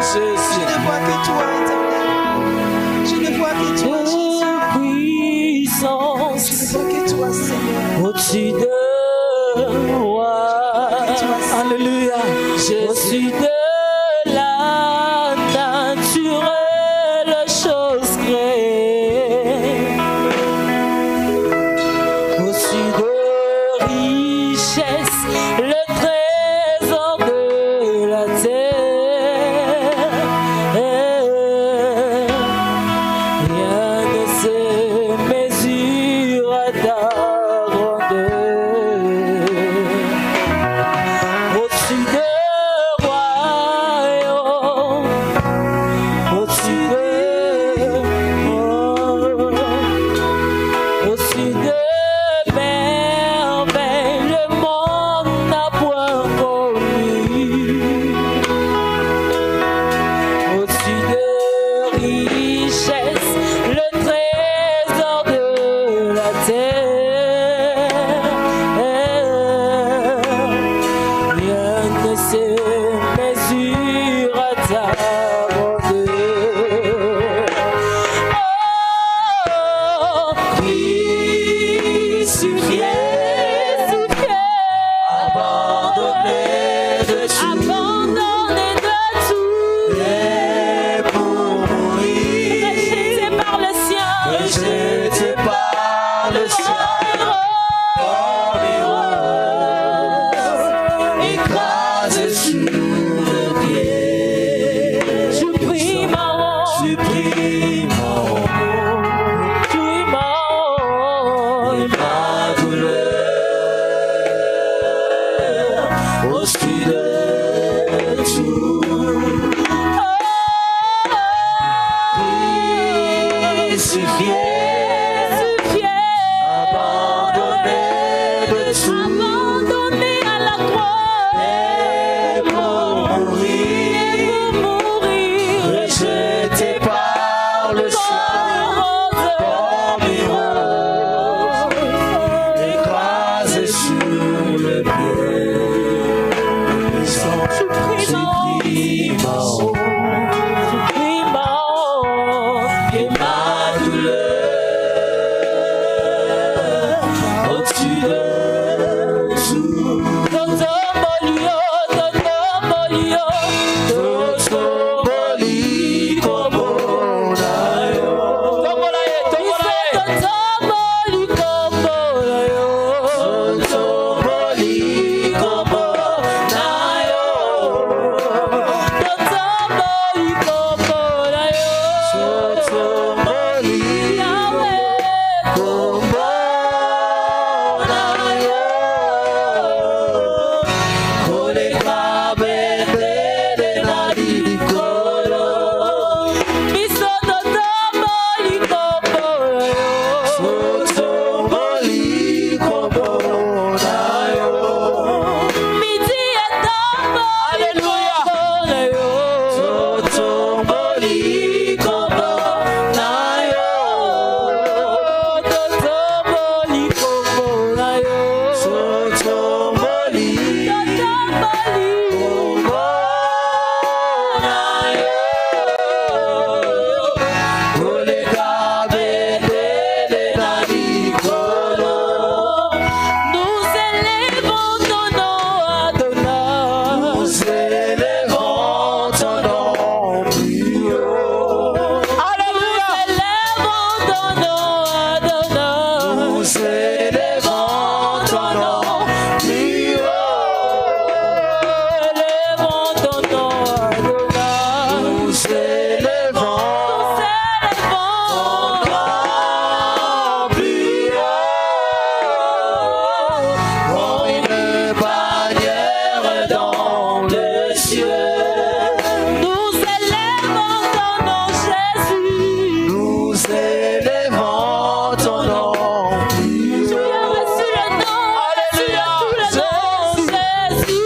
Je ne vois que toi, éternel. Je ne vois que toi, Jésus. Puissance. Je ne vois que toi, Seigneur. Au-dessus de moi. Alléluia. Je suis de la naturelle chose créée. Au-dessus de richesse, le trésor de la terre. Rien ne se mesure à ta grandeur. Au-dessus de royaume, au-dessus de merveilles, le monde n'a point connu. Au-dessus de richesse, le trésor de la terre. Rien ne se mesure à ta grandeur. Oh, crucifié, abandonné de tout, Et pour mourir, rejeté par le ciel, rejeté par le ciel, écrasé sous le pied. tu pries ma honte, Tu pries mon tu es ma honte. ma douleur. Au-dessus de tout, crucifié, abandonné de tout, Abandonné à la croix, et pour mourir, rejeté par le ciel, écrasé sous le pied. tu pries ma honte, tu pries ma honte. Et ma douleur, au-dessus de tout, Totoboli kobonayo, Totoboli kobonayo, Totoboli kobonayo, kole kabendele na likolo, Totoboli kobonayo, Totoboli kobonayo, Totoboli kobonayo, kole kabendele na likolo. Nous élevons ton nom, Adonai. Nous élevons ton nom plus haut. Alléluia. Nous élevons ton nom, Adonai. Nous élevons ton nom plus haut. Élevons ton nom, Adonai. Nous élevons ton nom plus haut. Comme une bannière dans le ciel. Nous élevons ton nom, Jésus. Nous élevons ton nom plus Tu as haut. reçu le nom, Alléluia. tout le nom, Jésus.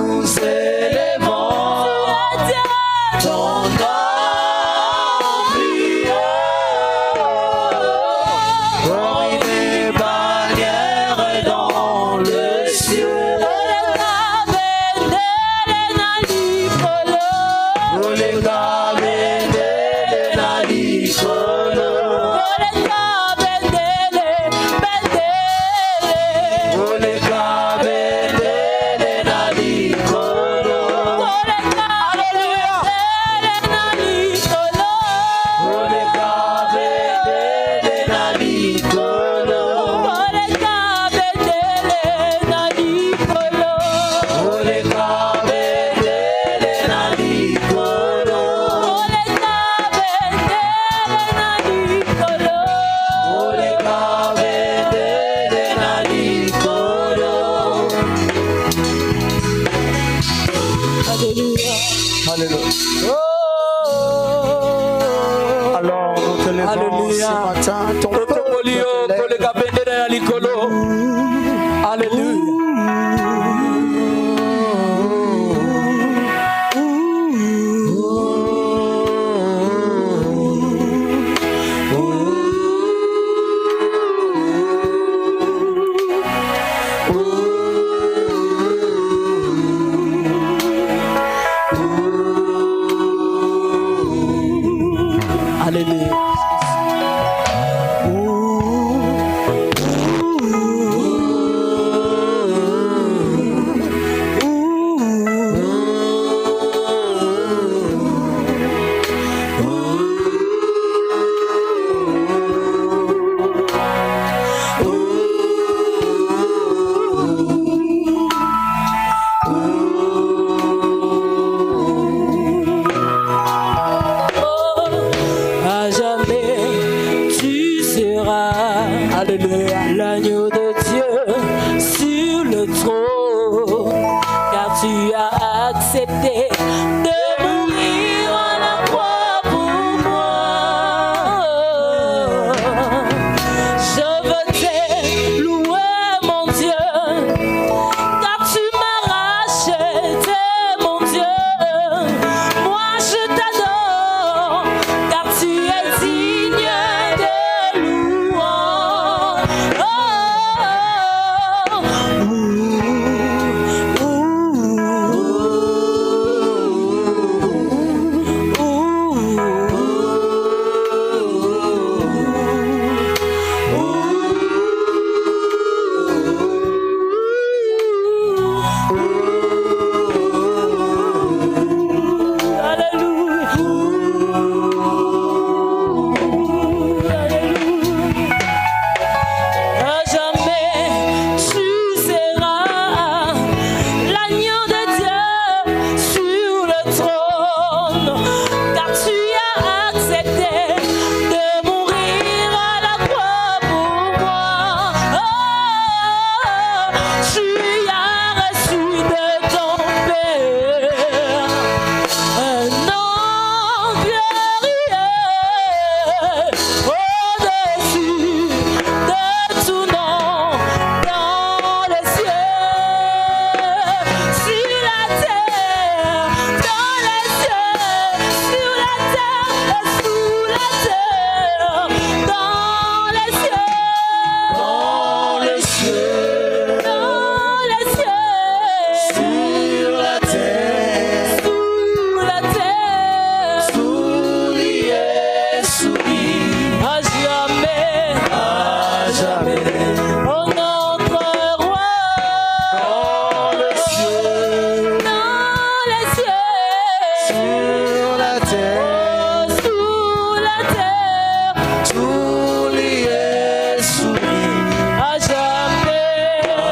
Nous élevons ton nom plus haut. Comme une bannière dans le ciel. Ole kabendele na likolo. Alors nous te levons Alléluia. ce matin, ton peuple Totokolio, te lève. kolega bendera ya likolo. Alléluia. Alléluia. À jamais tu seras, alléluia, l'agneau de Dieu sur le trône, car tu as accepté de mourir à la croix pour moi. Je veux te louer, mon Dieu, car tu m'as racheté, mon Dieu. Moi je t'adore, car tu es digne de louange. À jamais tu seras l'agneau de Dieu sur le trône, car tu as accepté de mourir à la croix pour moi. Tu as reçu de ton Père un nom glorieux au-dessus de tout nom dans les cieux, sur la terre, dans les cieux, sur la terre et sous la terre, dans les cieux, dans les cieux, dans les cieux, sur la terre, sous la terre, sous l'hier, sous l'hier, à jamais, oh notre roi, dans les cieux, Sur la terre, oh, sous la terre, tous les soumis. à jamais, oh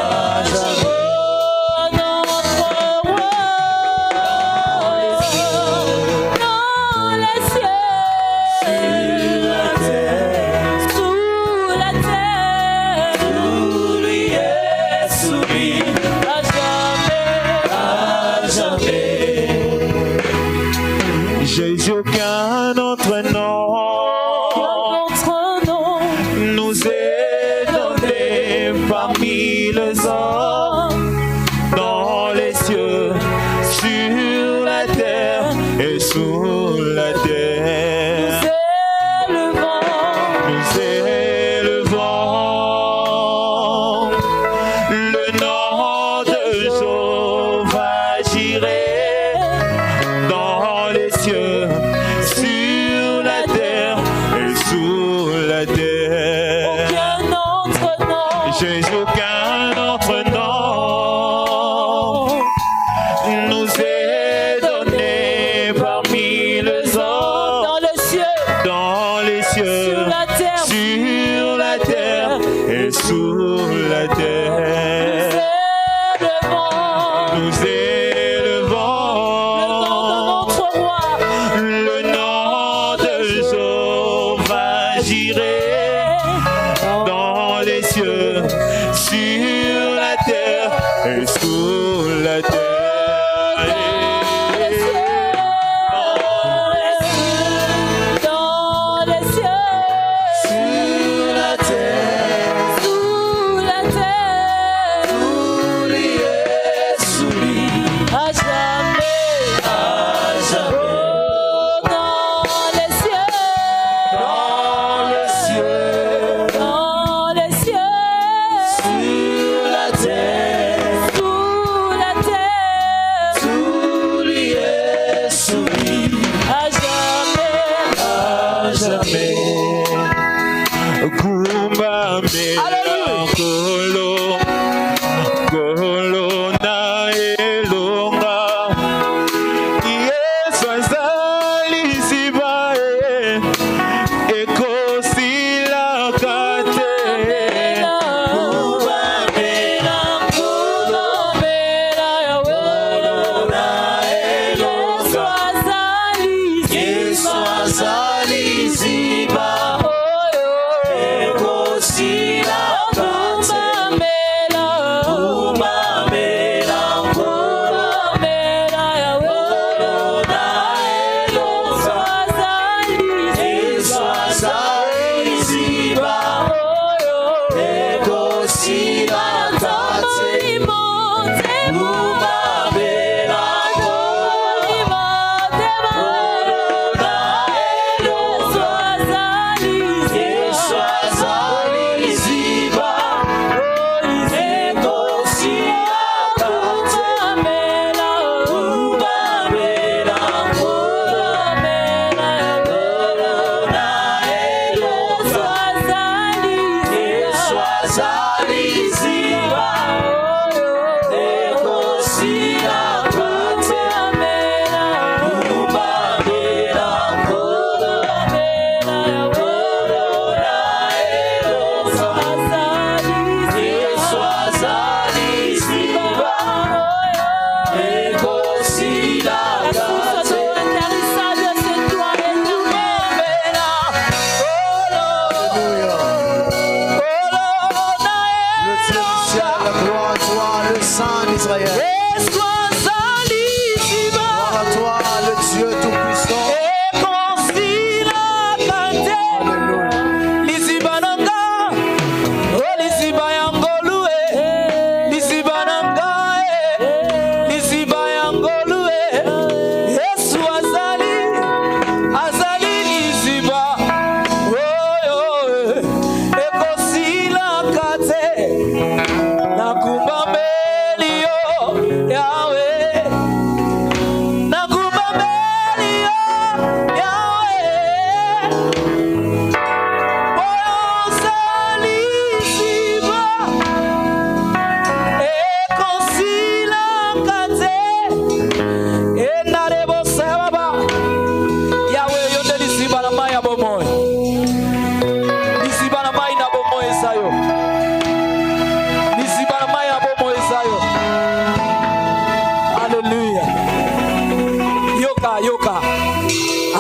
notre roi, dans les cieux, sous la terre, Tous les soumis. à jamais. Jésus, aucun autre nom Notre nom nous est donné parmi les hommes, dans les cieux, sur la terre et sous la terre. Nous élevons le nom de Jéhovah Jireh, dans les cieux, sur la terre et sous la terre. aucun autre nom. Jésus, aucun autre nom nous est donné parmi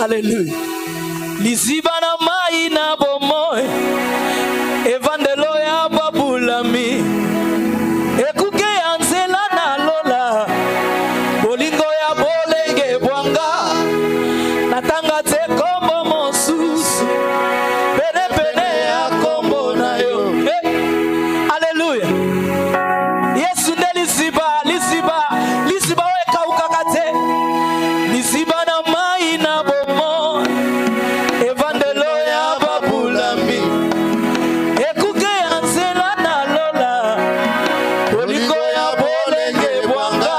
Alléluia. Liziba na mai na bomoi, evandelo ya babulami, ekuke ya nzela na lola, bolingo ya bolenge bwanga, natanga te kombo mosusu, pene pene ya kombo na yo. Alléluia. Yesu nde liziba, liziba, liziba weka ukakate, liziba na mai na bomoi, evandelo ya babulami, ekuke ya nzela na lola, bolingo ya bolenge bwanga,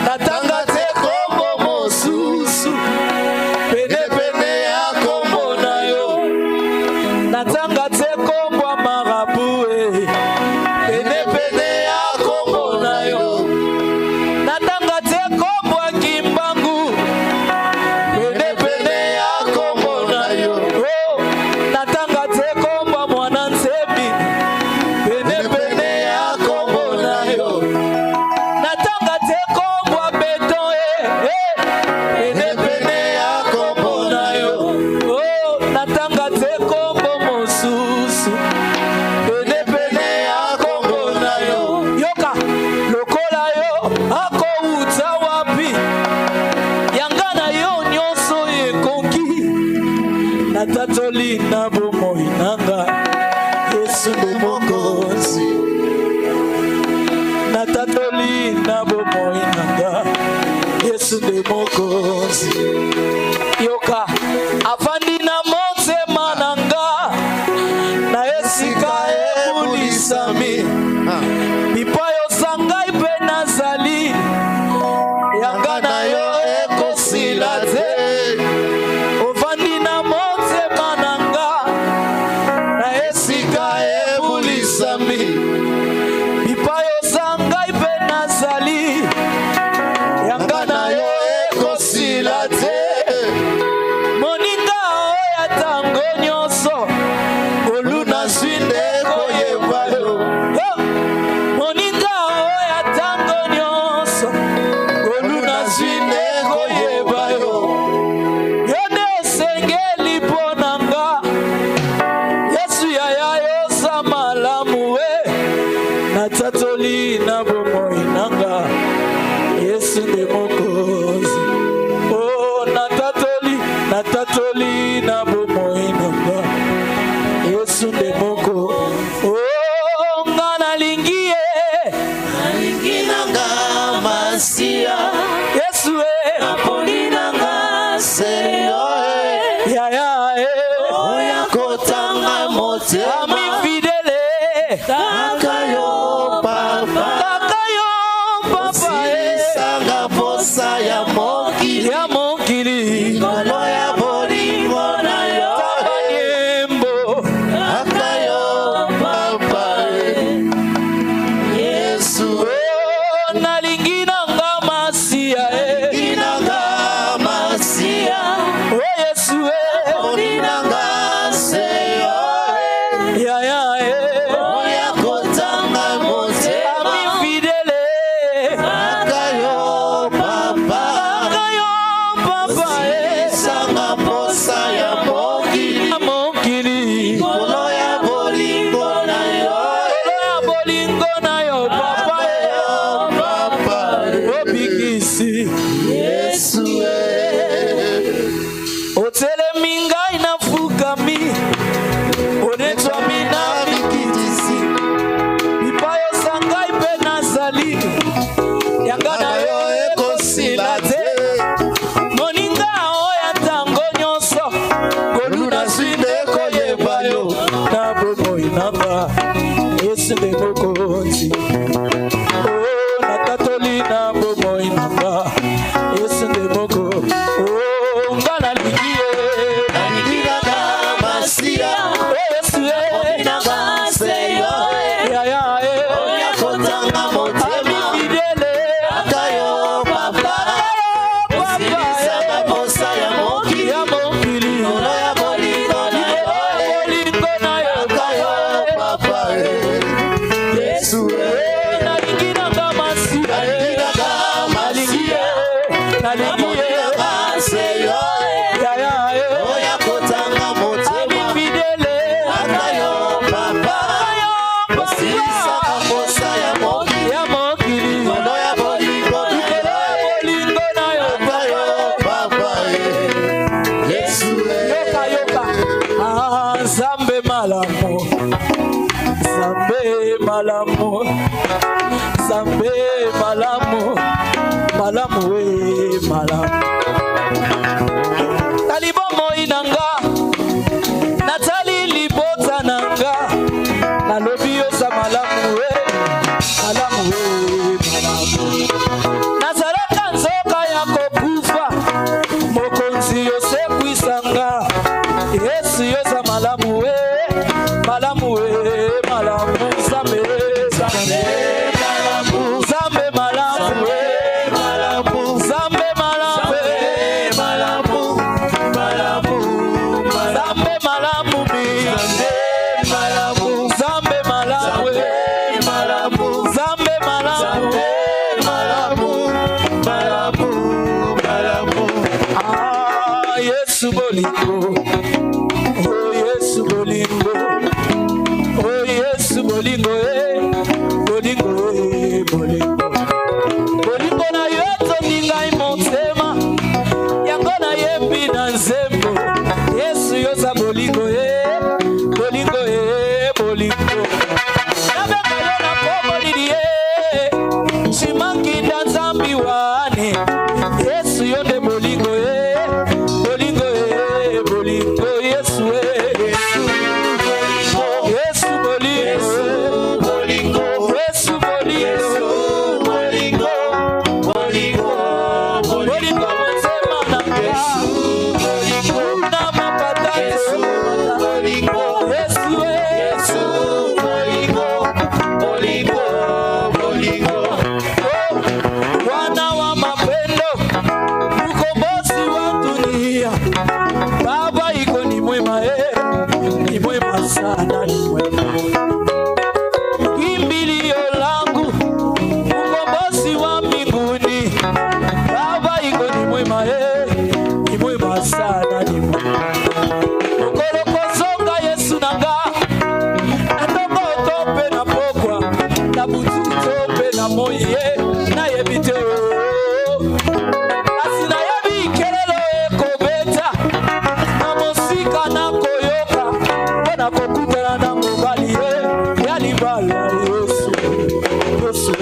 natanga te kombo mosusu, pene pene ya kombo na yo, natanga te kombo marabu, pene pene ya kombo na yo, natanga te kombo kimbangu, pene pene ya kombo na yo, natanga te kombo mwana nsebi, pene pene ya kombo na yo, natanga te kombo beto, pene pene ya kombo na yo, natanga te kombo mosusu, pene pene ya kombo na yo. Yoka lokola yo ako uta wapi, yanga na yo nyonso ekoki, natatoli na bomoi nanga, Yesu nde mokonzi, natatoli na bomoi nanga, Yesu nde mokonzi. Yoka afandi na motema nanga, na esika ebulisami, bipayo sangai pe nazali, yanga na yo ekosila te, ofandi na motema nanga, na esika ebulisami, bipayo sangai pe nazali, yanga na yo ekosila te. Moninga oya tango nyonso, oluna swinde koyeba yo. Moninga oya tango nyonso, oluna swinde koyeba yo. Yone osengeli ponanga, Yesu yaya yosa malamu we, natatoli na bomoi nanga, Yesu nde mokonzi. Oh, natatoli na bomoi nanga, Yesu nde moko. Oh, nga nalingi ye, nalingi nanga masia, Yesu naponi nanga seyo, yaya oya kotanga motema, ami fidele, takayo papa, sanga posa ya mokili, ngolo ya bolingo na yo, tabanyembo, takayo papa, Yesu nalingi nanga masia, oh Yesu nanga seyo, yaya oya kotanga motema, ami fidele, takayo papa, sanga posa ya mokili, ngolo ya bolingo na yo, papa, obikisi Yesu otelemi ngai nafukami, onetwami na likitisi, bipayo sangai pe nazali, yanga na yo ekosila te. Moninga oya tango nyonso, koluna swinde koyeba yo, na bomoi nanga, Yesu nde mokonzi. Oh, natatoli na bomoi nanga, Yesu nde moko. Oh, nga nalingi ye, nalingi nanga masia, Yesu nanga seyo, yaya oya kotanga motema, ami fidele, takayo papa, sanga posa ya mokili, ngolo ya bolingo na yo, takayo papa, Yesu nalingi nanga masia, nalingi ye, seyo, Yesu bolingo. Oh Yesu bolingo. Oh Yesu bolingo bolingo bolingo. Bolingo na yoto ningai motema. Yango na yembi na nzembo. Yesu yoza bolingo bolingo bolingo. Nabeka na pomo lilie. Chimangi na zambi wane. Yesu yonde bolingo bolingo bolingo. Yesu Yesu bolingo. Yesu bolingo. Bolingo mzema na Yesu na mapata Yesu bolingo. Yesu bolingo. Wana wa mapendo, ukombozi wa dunia. Baba iko ni mwema ni mwema sana, ni mwema. Kimbilio langu, ukombozi wa mbinguni. Baba iko ni mwema sana, ni mwema. Ukolokozonga Yesu nanga, atoko tope na pokwa, na butu tope na moye, na yebite asina yebi kelelo ekobeta, na mosika na koyoka, wana kokutana na mobali yali bala Yesu. Yesu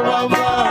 Baba.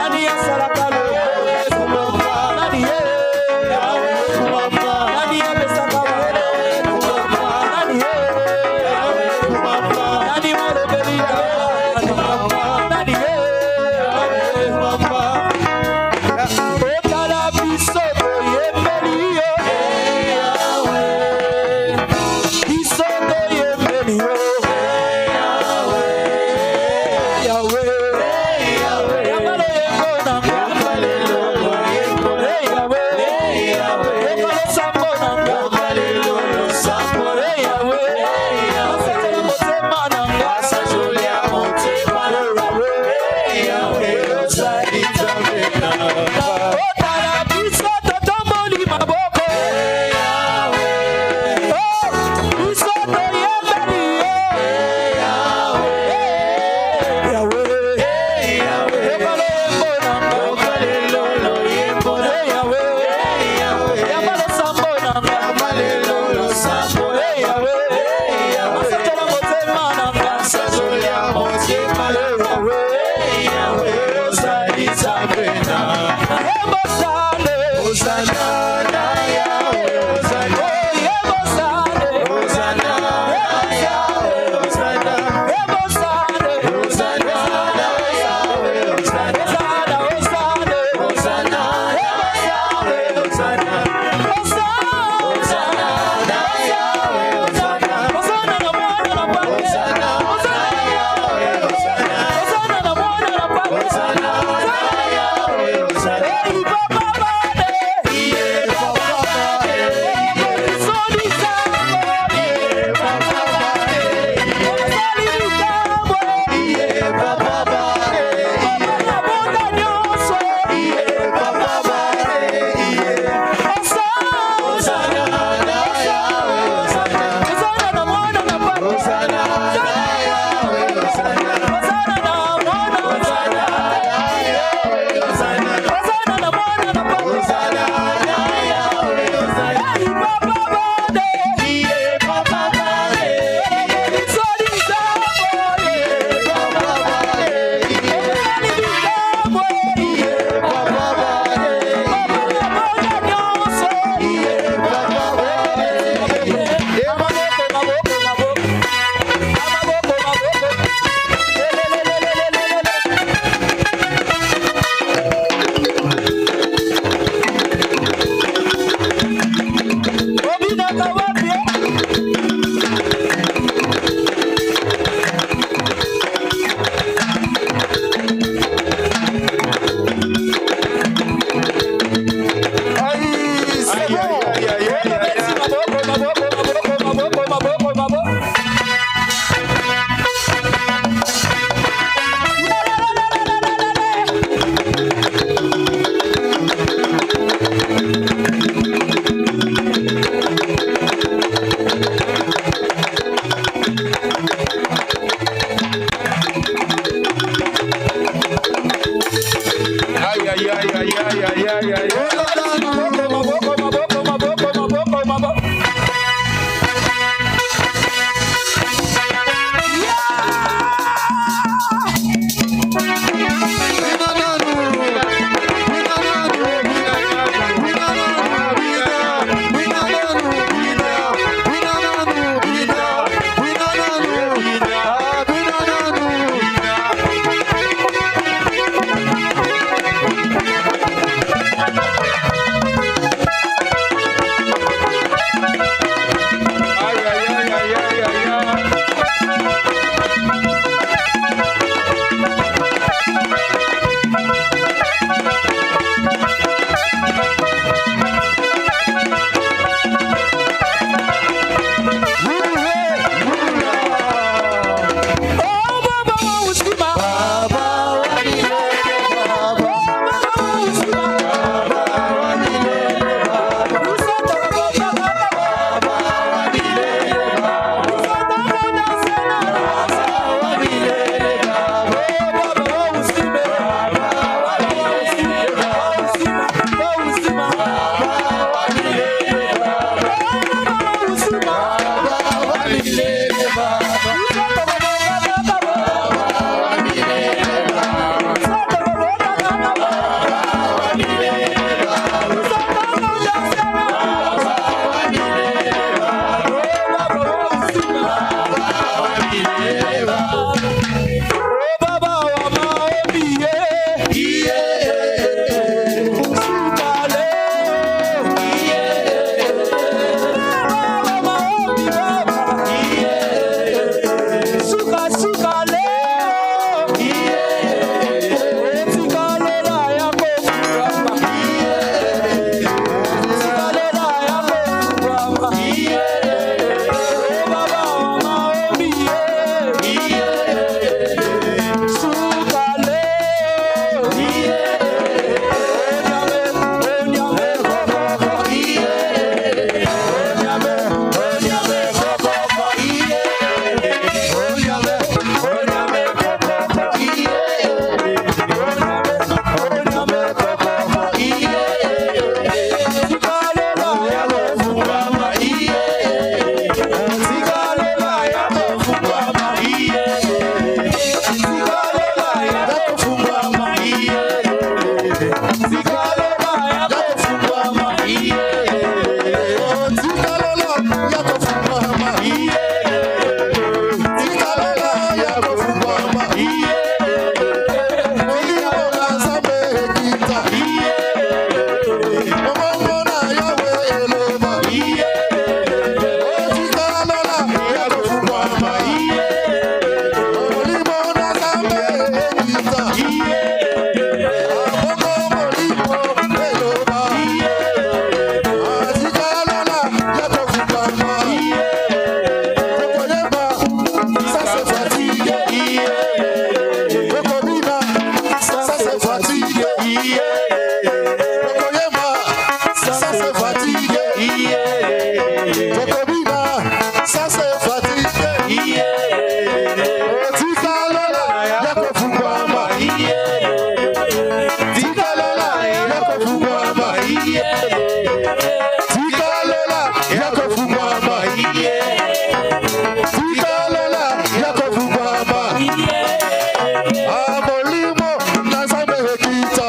Ça c'est fatigué. Tokobina, ça c'est fatigué. Tikalola, yako fubama. Tikalola, yako fubama. Tikalola, yako fubama. Tikalola, yako fubama. Amolimo, nazame hekita.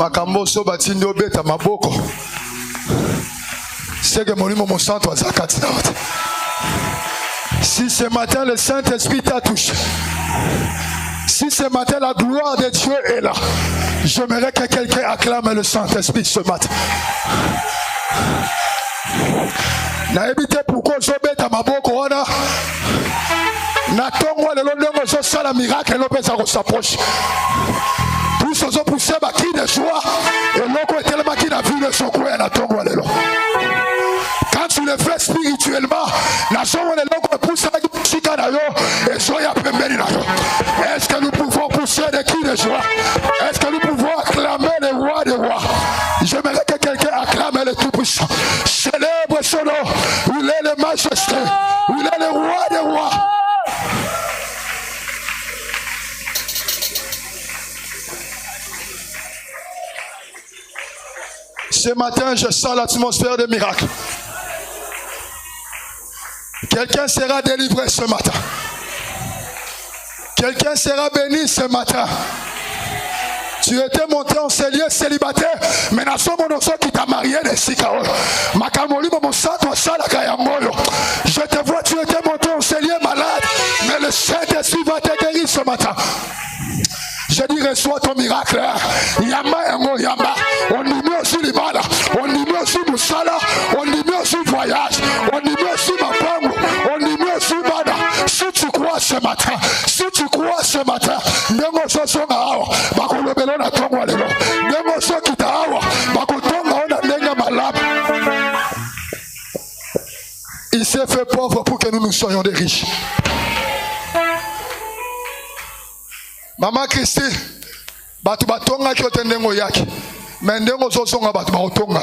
makambo so batindi obeta maboko seke molimo mosantu azakati na wote. Si ce matin le Saint-Esprit t'a touché, si ce matin la gloire de Dieu est là, j'aimerais que quelqu'un acclame le Saint-Esprit ce matin. Na ebite pourquoi je beta maboko wana na tongo le londongo so sala miracle no pesa ko s'approche. Tous ceux qui poussent baki de joie et loko tellement qui n'a vu le sokwe na tongo le lo. Quand tu le fais spirituellement, la somme de loko pousse avec chika na yo et soya pembeni na yo. Est-ce que nous pouvons de joie. Est-ce que nous pouvons acclamer le roi des rois? J'aimerais que quelqu'un acclame le Tout-Puissant. Célèbre son nom. Il est le majesté. Il est le roi des rois. Ce matin, je sens l'atmosphère des miracles. Quelqu'un sera délivré ce matin. Quelqu'un sera béni ce matin. Tu étais monté en cellier célibataire, mais n'a pas mon qui t'a marié de Sikao. Makamoli mon sato sala kayangoyo. Je te vois, tu étais monté en cellier malade, mais le Saint-Esprit va te guérir ce matin. Je dis reçois ton miracle. Yamba yango yamba. On y met aussi les balles. On y met aussi Moussala. On y met aussi voyage. On y met aussi Mapango. On y met aussi Bada. Si tu crois ce matin, si tu crois ce matin, Nengo Sosonga Awa, Bakolobelo na Tongwa Lelo. Nengo Sokita Awa, Bakotonga Ona Nenga Malab. Il s'est fait pauvre pour que nous soyons des riches. Maman Christy, batu batonga ki otendengo yaki, mendengo zosonga batu baotonga.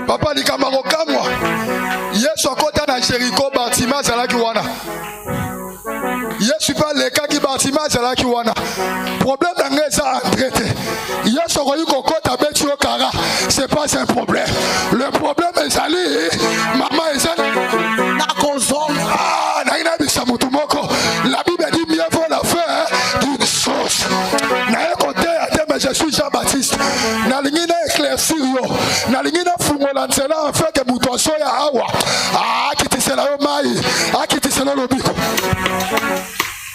Papa likamako kamwa, Yesu akota na Jericho Bartima zalaki wana. Yesu pas leka ki Bartima zalaki wana. Problème d'angeza entraité. Yesu koyi kokota beti okara, c'est pas un problème. Le problème est allé, maman est allé. La Bible dit mieux vaut la faire d'une sauce. Je suis Jean-Baptiste. Nalingina éclaircir yo. Nalingina fungolanzela en fait que mutoso ya awa. Ah kitisela yo mai. Ah kitisela lobiko.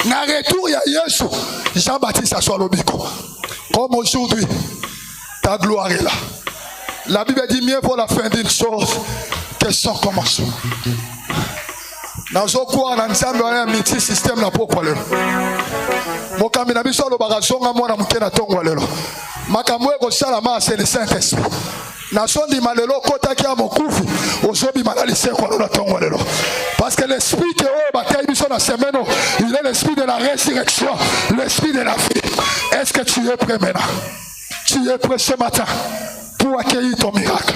Na retour ya Yesu, Jean-Baptiste a soit lobiko. Comme aujourd'hui, ta gloire est là. La Bible dit mieux vaut la fin d'une chose que son commencement. Nazokuwa na nzambe wana miti system na pokwa lelo. Mokambi na biso alobaka zonga mwana muke na tongo lelo. Makambo eko salama c'est le Saint-Esprit. Na sondi malelo kotaki ya mokufi ozobi malali seko na tongo lelo. Parce que l'esprit que o bataille biso na semaine, il est l'esprit de la résurrection, l'esprit de la vie. Est-ce que tu es prêt maintenant? Tu es prêt ce matin pour accueillir ton miracle?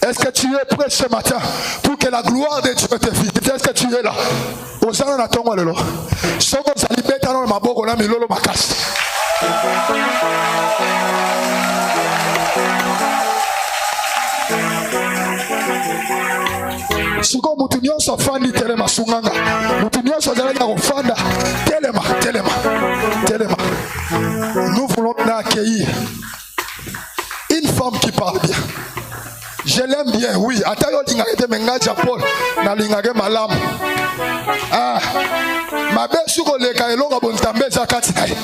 Est-ce que tu es prêt ce matin pour que la gloire de Dieu te visite? Est-ce que tu es là? Osana na tongo lelo. Soko salibeta na maboko na milolo makasi. Siko mutu nyonso fandi telema sunganga. Mutu nyonso zalaka kofanda telema. Nous voulons accueillir une femme qui parle bien. Je l'aime bien, oui. Atayo lingake menga Japon na lingake malamu. Ah, ma belle suko leka eloko bontambe zakati naye.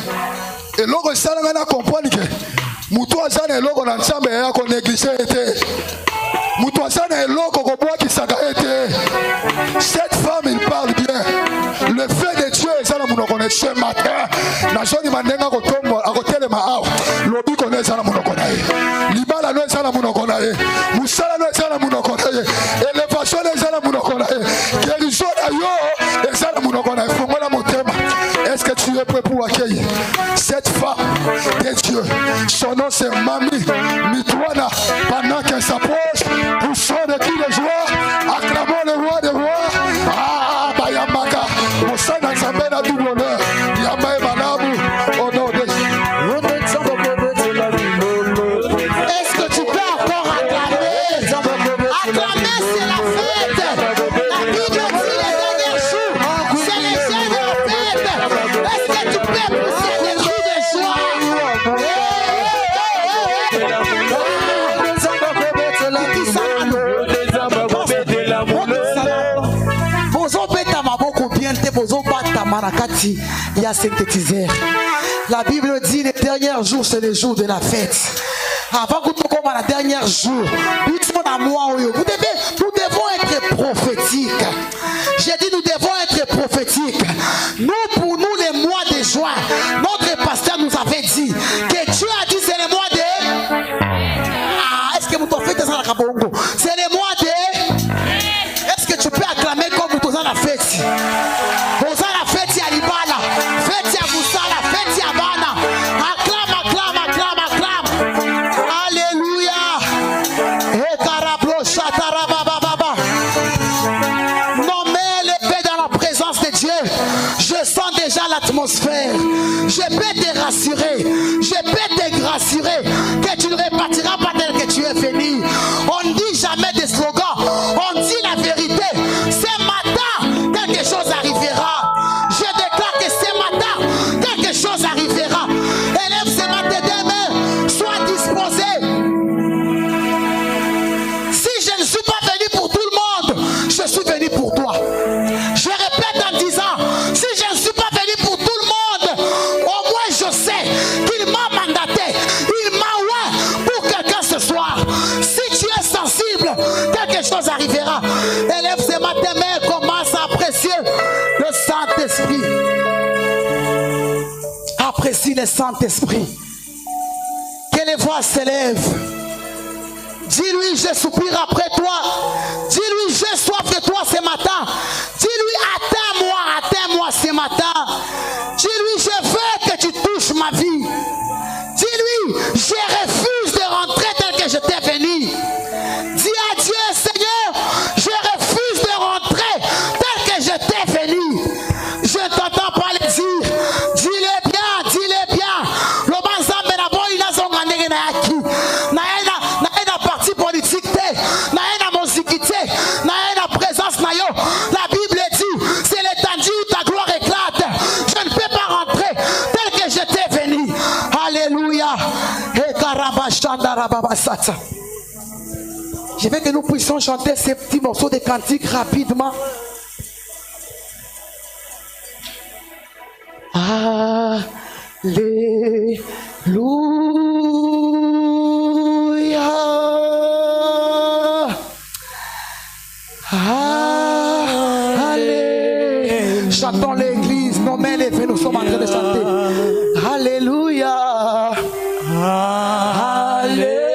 Eloko salanga na comprendre que mutu azana eloko na nsambe ya ko négliger ete. Mutu azana eloko ko boa kisaka ete. Cette femme il parle bien. Le fait de Dieu est là mon connaît ce matin. Na joni mandenga ko tombo akotelema awa. Lobi connaît ça na mon connaît. Libala no ça na mon connaît. Musala no ça na mon connaît. Élévation no ça na mon connaît. Guérison ayo ça na mon connaît. Fongola motema. Est-ce que tu es prêt pour accueillir cette femme de Dieu? Son nom c'est Mami Mitwana. Pendant qu'elle s'approche, pour son de cris de joie, acclamons le roi des rois. Ah, Bayamaka, au sein d'un sabbat à double honneur, Yamba et Manabu, au nom de Jésus. Est-ce que tu peux encore acclamer? Acclamer, c'est la fête. La Bible dit les derniers jours, c'est les jours de la fête. Est-ce que tu peux pousser des cris de joie? Il y a synthétiseur. La Bible dit les derniers jours, c'est les jours de la fête. Avant que tu commences la dernière jour, nous devons être prophétiques. J'ai dit nous devons être prophétiques. Nous, pour nous, les mois de juin, notre pasteur nous avait dit que Dieu a dit c'est les mois de... Ah, est-ce que vous t'en faites ça à Kabongo? C'est les mois de... Est-ce que tu peux acclamer comme vous dans la fête? Vous dans la fête, l'atmosphère. Je peux te rassurer, je peux te rassurer que tu ne repartiras pas tel que tu es venu. On ne dit jamais des slogans, on dit la vérité. Ce matin, quelque chose arrivera. Je déclare que ce matin, quelque chose arrivera. Élève ce matin des mains, sois disposé. Si je ne suis pas venu pour tout le monde, je suis venu pour toi. Je répète en disant, si je ne suis pas venu pour tout le monde, au moins je sais qu'il m'a mandaté, il m'a oint pour quelqu'un ce soir. Si tu es sensible, quelque chose arrivera. Élève ce matin, mais commence à apprécier le Saint-Esprit. Apprécie le Saint-Esprit. Que les voix s'élèvent. Dis-lui, je soupire après toi. Dis-lui, j'ai soif de toi ce matin. Dis-lui, atteins-moi ce matin. Dis-lui, je veux que tu touches ma vie. Dis-lui, je refuse de rentrer tel que je t'ai venu. Dis à Dieu, Seigneur, je refuse de rentrer tel que je t'ai venu. Je ne t'entends pas le dire. Dis-le bien, dis-le bien. Le banzambe na boy na zonga ndenge na yaki. Na parti politique te, na musique te, na présence na yo. La Bible dit, c'est l'étendue où ta gloire éclate. Je ne peux pas rentrer tel que je t'ai venu. Alléluia. Je veux que nous puissions chanter ces petits morceaux de cantiques rapidement. Alléluia. Allez. Chantons l'église, nos mains levées, nous sommes en train de chanter. Alléluia. Alléluia.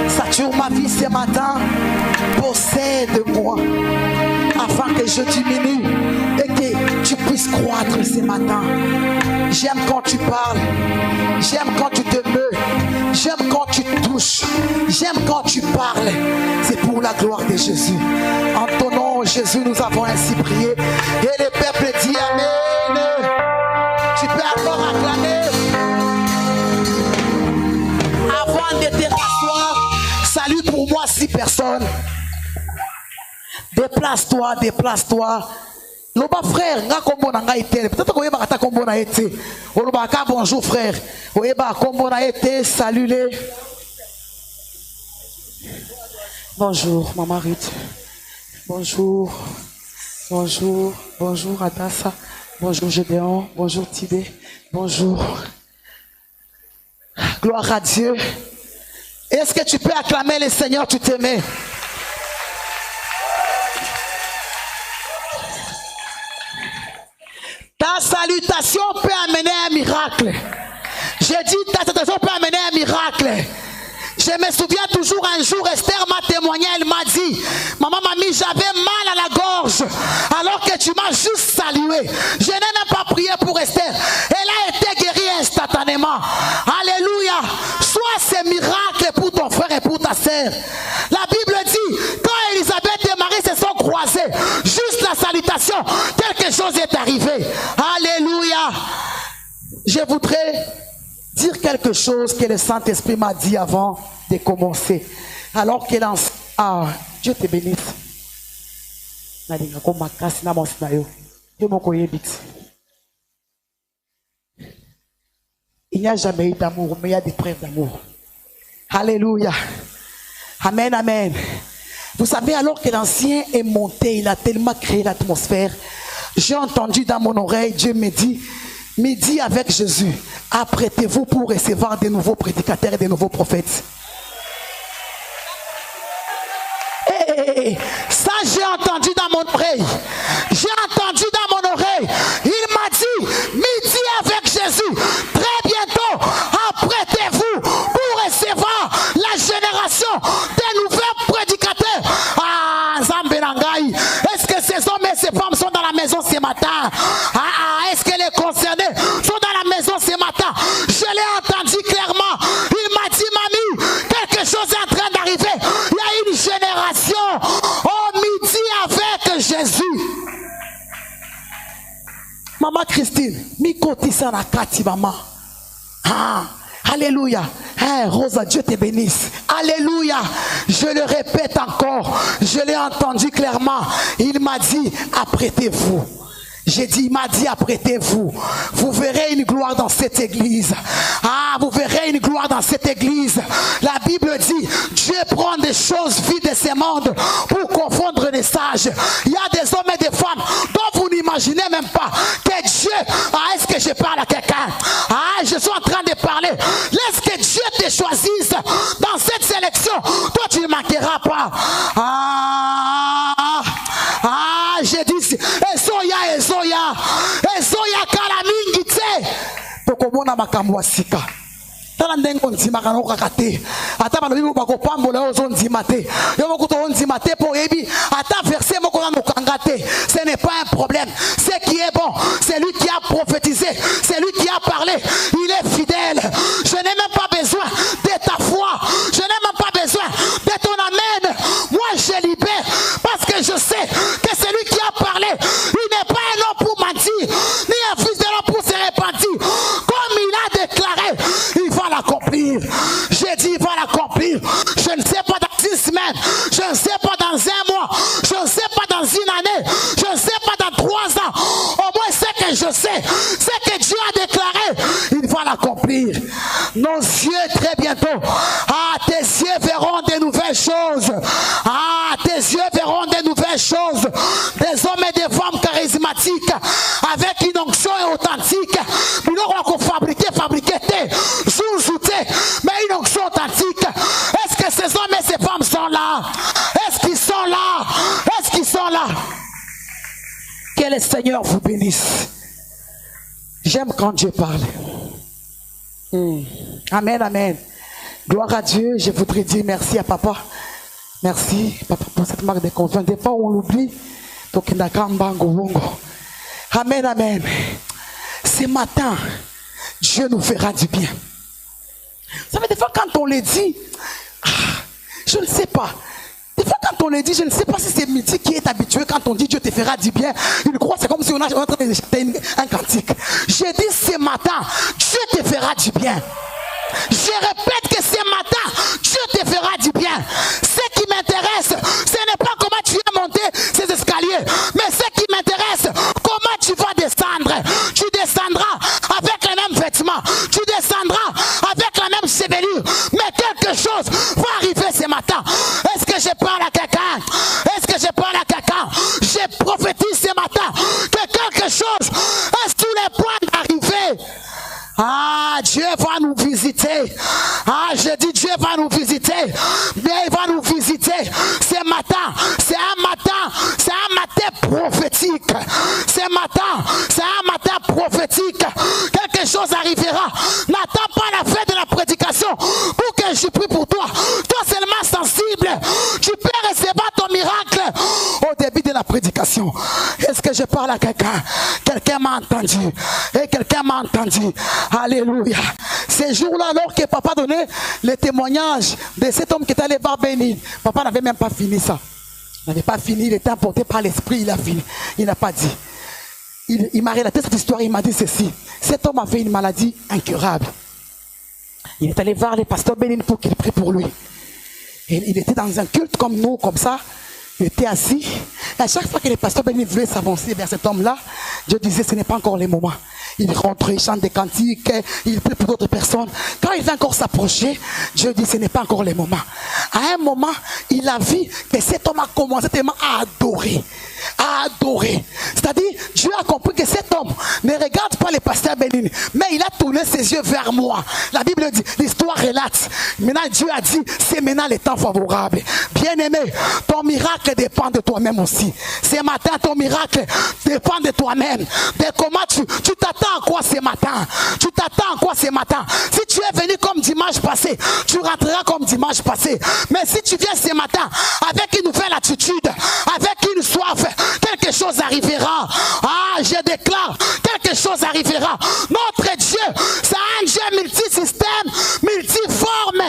Sature ma vie ce matin, possède-moi afin que je diminue et que tu puisses croître ce matin. J'aime quand tu parles, j'aime quand tu te meus, j'aime quand tu J'aime quand tu parles. C'est pour la gloire de Jésus. En ton nom, Jésus, nous avons ainsi prié. Et le peuple dit Amen. Tu peux encore acclamer. Avant de te rasseoir, salut pour moi 6 personnes. Déplace-toi, déplace-toi. Loba frère, nga kombo na nga ite. Peut-être que yeba ta kombo na ite. Loba ka bonjour frère. Oyeba kombo na ite, salut les. Bonjour maman Ruth. Bonjour. Bonjour. Bonjour Adassa. Bonjour Gédéon. Bonjour Tibé. Bonjour. Gloire à Dieu. Est-ce que tu peux acclamer le Seigneur, tu t'aimais? Ta salutation peut amener un miracle. J'ai dit ta salutation peut amener un miracle. Je me souviens toujours un jour, Esther m'a témoigné, elle m'a dit, maman mamie, j'avais mal à la gorge, alors que tu m'as juste salué. Je n'ai même pas prié pour Esther. Elle a été guérie instantanément. Alléluia. Soit c'est miracle pour ton frère et pour ta sœur. La Bible dit, quand Élisabeth et Marie se sont croisés, juste la salutation, quelque chose est arrivé. Alléluia. Je voudrais dire quelque chose que le Saint-Esprit m'a dit avant de commencer. Alors qu'il en... Ah, Dieu te bénisse. Il n'y a jamais eu d'amour, mais il y a des preuves d'amour. Alléluia. Amen, amen. Vous savez, alors que l'ancien est monté, il a tellement créé l'atmosphère. J'ai entendu dans mon oreille, Dieu me dit, midi avec Jésus, apprêtez-vous pour recevoir de nouveaux prédicateurs et de nouveaux prophètes. Hey, ça j'ai entendu dans mon oreille. J'ai entendu dans mon oreille. Il m'a dit, midi avec Jésus, très bientôt, apprêtez-vous pour recevoir la génération des nouveaux prédicateurs. Ah, Zambelangaï, est-ce que ces hommes et ces femmes sont dans la maison ce matin? Est-ce que les concernés sont dans la maison ce matin? Je l'ai entendu clairement. Il m'a dit, mamie, quelque chose est en train d'arriver. Il y a une génération au midi avec Jésus. Maman Christine, mi kotisa na kati maman. Ah, alléluia. Hey, Rosa, Dieu te bénisse. Alléluia. Je le répète encore. Je l'ai entendu clairement. Il m'a dit, apprêtez-vous. J'ai dit, il m'a dit, apprêtez-vous. Vous verrez une gloire dans cette église. Ah, vous verrez une gloire dans cette église. La Bible dit, Dieu prend des choses vides de ce monde pour confondre les sages. Il y a des hommes et des femmes dont vous n'imaginez même pas que Dieu, est-ce que je parle à quelqu'un? Je suis en train de parler. Laisse que Dieu te choisisse dans cette sélection. Toi, tu ne manqueras pas. J'ai dit, Ezoya kalamingi te. Tokomona makambo asika. Tala ndengo nzimaka no kakate. Ata balobi bako pambola ozo nzimate. Yo moko to nzimate po yebi ata verset moko na nokangate. Ce n'est pas un problème. Ce qui est bon, c'est lui qui a prophétisé, c'est lui qui a parlé. Il est fidèle. Je n'ai même pas besoin de ta foi. Je n'ai même pas besoin de ton amen. Moi je libère parce que je sais que c'est lui qui a parlé. Il n'est pas un homme pour mentir, ni un fils de l'homme pour se repentir. Comme il a déclaré, il va l'accomplir. J'ai dit, il va l'accomplir. Je ne sais pas dans 6 semaines, je ne sais pas dans 1 mois, je ne sais pas dans 1 année, je ne sais pas dans 3 ans. Au moins, ce que je sais, c'est que Dieu a déclaré, il va l'accomplir. Nos yeux, très bientôt, tes yeux verront de nouvelles choses. Tes yeux verront de nouvelles choses. Des hommes et des femmes charismatiques avec une onction authentique. Nous n'aurons qu'à fabriquer, mais une onction authentique. Est-ce que ces hommes et ces femmes sont là? Est-ce qu'ils sont là? Est-ce qu'ils sont là? Que le Seigneur vous bénisse. J'aime quand Dieu parle. Amen, amen. Gloire à Dieu. Je voudrais dire merci à papa. Merci, papa, pour cette marque de confiance. Des fois, on l'oublie. Donc, amen, amen. Ce matin, Dieu nous fera du bien. Vous savez, des fois, quand on le dit, Je ne sais pas. Des fois, quand on le dit, je ne sais pas si c'est Midi qui est habitué quand on dit Dieu te fera du bien. Il croit, c'est comme si on est en train de chanter un cantique. J'ai dit ce matin, Dieu te fera du bien. Je répète que ce matin, Dieu te fera du bien. Ce qui m'intéresse, ce n'est pas comment tu vas monter ces escaliers, mais ce qui m'intéresse, comment tu vas descendre. Tu descendras avec les mêmes vêtements, tu descendras avec la même chevelure, mais quelque chose va arriver ce matin. Est-ce que je parle à quelqu'un? Est-ce que je parle à quelqu'un? Je prophétise ce matin que quelque chose est sur les points d'arriver. Ah, Dieu va nous visiter. Ah, je dis Dieu va nous visiter. Mais il va nous visiter ce matin. C'est un matin prophétique. Ce matin, c'est un matin prophétique. Quelque chose arrivera. N'attends pas la fin de la prédication pour que je prie pour toi. Toi seulement sensible, tu peux recevoir ton miracle au début de la prédication. Est-ce que je parle à quelqu'un? Quelqu'un m'a entendu. Et quelqu'un m'a entendu. Alléluia. Ces jours-là, alors que papa donnait le témoignage de cet homme qui est allé voir Bénin, papa n'avait même pas fini ça. Il n'avait pas fini, il était emporté par l'esprit, il a fini. Il n'a pas dit. Il m'a relaté cette histoire, il m'a dit ceci. Cet homme avait une maladie incurable. Il est allé voir le pasteur Bénin pour qu'il prie pour lui. Et il était dans un culte comme nous, comme ça. Il était assis. Et à chaque fois que le pasteur Bénin voulait s'avancer vers cet homme-là, Dieu disait ce n'est pas encore le moment. Il rentre, il chante des cantiques, il prie pour d'autres personnes. Quand il va encore s'approcher, Dieu dit ce n'est pas encore le moment. À un moment, il a vu que cet homme a commencé tellement à adorer. À adorer. C'est-à-dire, Dieu a compris que cet homme ne regarde pas le pasteur Bénin, mais il a tourné ses yeux vers moi. La Bible dit, l'histoire relate. Maintenant, Dieu a dit, c'est maintenant le temps favorable. Bien-aimé, ton miracle dépend de toi-même aussi. Ce matin, ton miracle dépend de toi-même. De comment tu t'attends à quoi ce matin? Tu t'attends à quoi ce matin? Si tu es venu comme dimanche passé, tu rentreras comme dimanche passé. Mais si tu viens ce matin avec une nouvelle attitude, avec une soif, quelque chose arrivera. Ah, je déclare, quelque chose arrivera. Notre Dieu, c'est un Dieu multisystème, multiforme.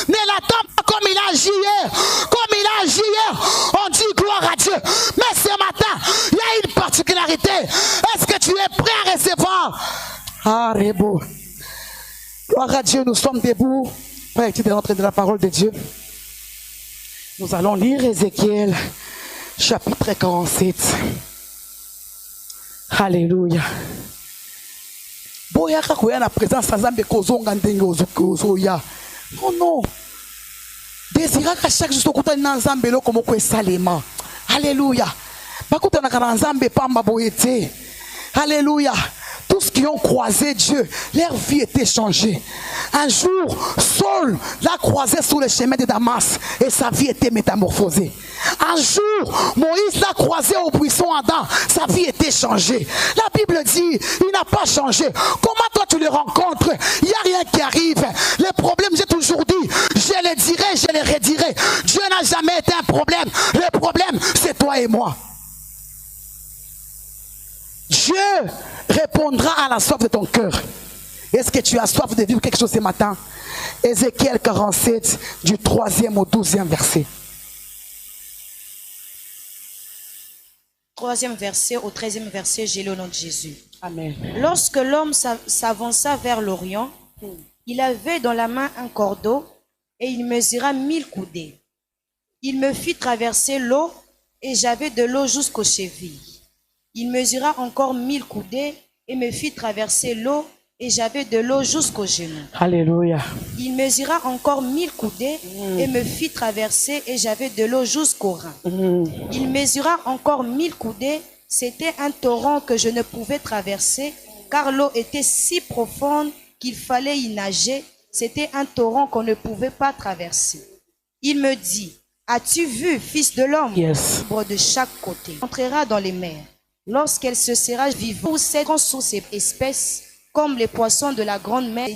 Ne l'attends pas comme il a agi hier. Comme il a agi hier, on dit gloire à Dieu. Mais ce matin, il y a une particularité. Est-ce que tu es prêt à recevoir? Ah, Rebo. Gloire à Dieu, nous sommes debout. Prêt à rentrer de la parole de Dieu. Nous allons lire Ézéchiel, chapitre 47. Alléluia. Boyaka koya na présence Nzambe kozonga ndenge ozoya. Oh non. Désiraka chaque jour kokutana na Nzambe loko moko esalema. Alléluia. Bakutana na Nzambe pamba boyete. Alléluia. Tous qui ont croisé Dieu, leur vie était changée. Un jour, Saul l'a croisé sur le chemin de Damas et sa vie était métamorphosée. Un jour, Moïse l'a croisé au buisson Adam, sa vie était changée. La Bible dit, il n'a pas changé. Comment toi tu le rencontres? Il n'y a rien qui arrive. Le problème, j'ai toujours dit, je le dirai, je le redirai. Dieu n'a jamais été un problème. Le problème, c'est toi et moi. Dieu répondra à la soif de ton cœur. Est-ce que tu as soif de vivre quelque chose ce matin? Ézéchiel 47, du 3e au 12e verset. 3e verset au 13e verset, j'ai le nom de Jésus. Amen. Lorsque l'homme s'avança vers l'Orient, il avait dans la main un cordeau et il mesura 1000 coudées. Il me fit traverser l'eau et j'avais de l'eau jusqu'aux chevilles. Il mesura encore 1000 coudées et me fit traverser l'eau et j'avais de l'eau jusqu'aux genoux. Alléluia. Il mesura encore 1000 coudées et me fit traverser et j'avais de l'eau jusqu'aux reins. Il mesura encore 1000 coudées. C'était un torrent que je ne pouvais traverser car l'eau était si profonde qu'il fallait y nager. C'était un torrent qu'on ne pouvait pas traverser. Il me dit, as-tu vu, fils de l'homme, de chaque côté, entrera dans les mers. Lorsqu'elle se sera vivante, sous ces espèces, comme les poissons de la grande mer,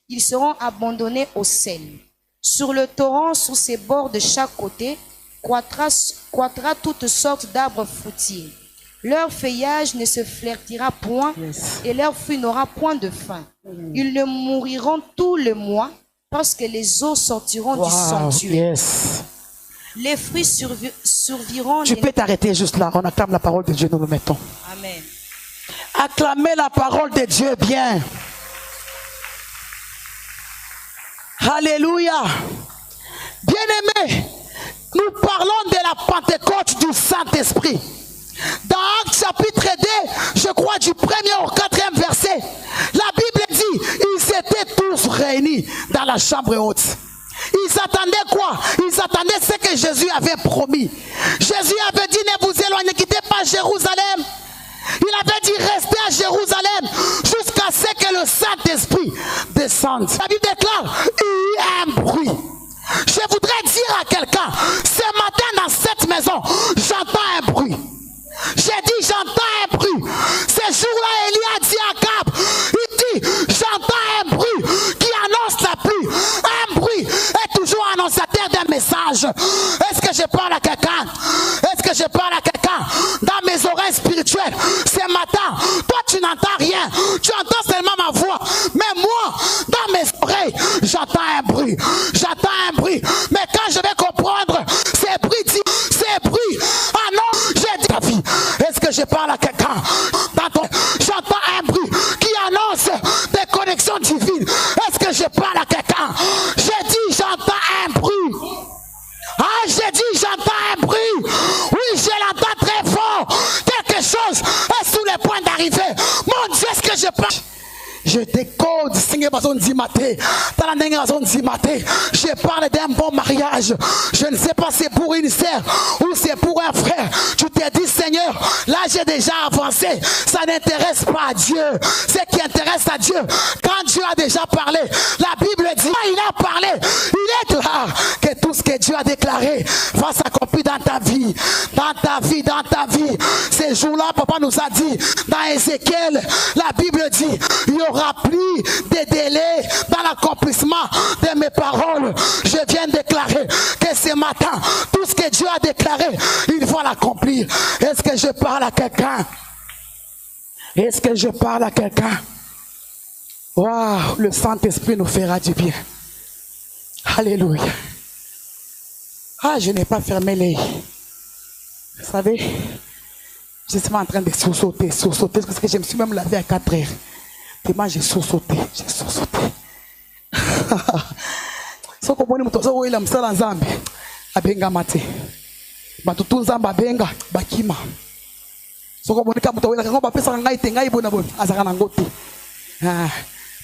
ils seront abandonnés au sel. Sur le torrent, sous ses bords de chaque côté, croîtra toutes sortes d'arbres fruitiers. Leur feuillage ne se flétrira point et leur fruit n'aura point de fin. Ils ne mouriront tout le mois parce que les eaux sortiront du Wow, sanctuaire. yes. Les fruits surviront. Tu peux t'arrêter juste là. On acclame la parole de Dieu, nous nous mettons. Amen. Acclamez la parole de Dieu bien. Alléluia. Bien-aimés, nous parlons de la Pentecôte du Saint-Esprit. Dans Actes chapitre 2, je crois du 1er au 4e verset, la Bible dit, ils étaient tous réunis dans la chambre haute. Ils attendaient quoi? Ils attendaient ce que Jésus avait promis. Jésus avait dit, ne vous éloignez, ne quittez pas Jérusalem. Il avait dit, restez à Jérusalem jusqu'à ce que le Saint-Esprit descende. La Bible déclare, il y a un bruit. Je voudrais dire à quelqu'un, ce matin dans cette maison, j'entends un bruit. J'ai dit, j'entends un bruit. Ce jour-là, Élie a dit à Gab, il dit, j'entends un bruit qui annonce la pluie. Un bruit est toujours annonciateur d'un message. Est-ce que je parle à quelqu'un? Est-ce que je parle à quelqu'un? Dans mes oreilles spirituelles, ce matin, toi tu n'entends rien. Tu entends seulement ma voix. Mais moi, dans mes oreilles, j'entends un bruit. J'entends un bruit. Mais quand je vais comprendre, ces bruits, annonce, j'ai dit ta vie. Est-ce que je parle à quelqu'un? J'entends un bruit qui annonce des connexions divines. Est-ce que je parle à quelqu'un? J'ai dit j'entends un bruit. Ah, j'ai dit j'entends un bruit. Oui, je l'entends très fort. Quelque chose est sous le point d'arriver. Mon Dieu, est-ce que je parle? Je décode, je parle d'un bon mariage. Je ne sais pas si c'est pour une sœur ou c'est pour un frère. Tu te dis, Seigneur, là j'ai déjà avancé. Ça n'intéresse pas à Dieu. Ce qui intéresse à Dieu, quand Dieu a déjà parlé, la Bible dit, il a parlé. Il est clair que tout ce que Dieu a déclaré va s'accomplir dans ta vie. Dans ta vie, dans ta vie. Ces jours-là, papa nous a dit, dans Ézéchiel, la Bible dit, il y aura plus de délai dans l'accomplissement de mes paroles. Je viens de déclarer que ce matin, tout ce que Dieu a déclaré, il va l'accomplir. Est-ce que je parle à quelqu'un? Est-ce que je parle à quelqu'un? Waouh, le Saint-Esprit nous fera du bien. Alléluia. Ah, je n'ai pas fermé les... Vous savez, je suis en train de sauter, parce que je me suis même lavé à 4 heures. Tellement j'ai sauté. So komoni muto so wila msala nzambe abenga mate. Batutu nzamba benga bakima. So komoni ka muto wila kango ba pesa ngai te ngai bona bona azaka na ngote. Ah,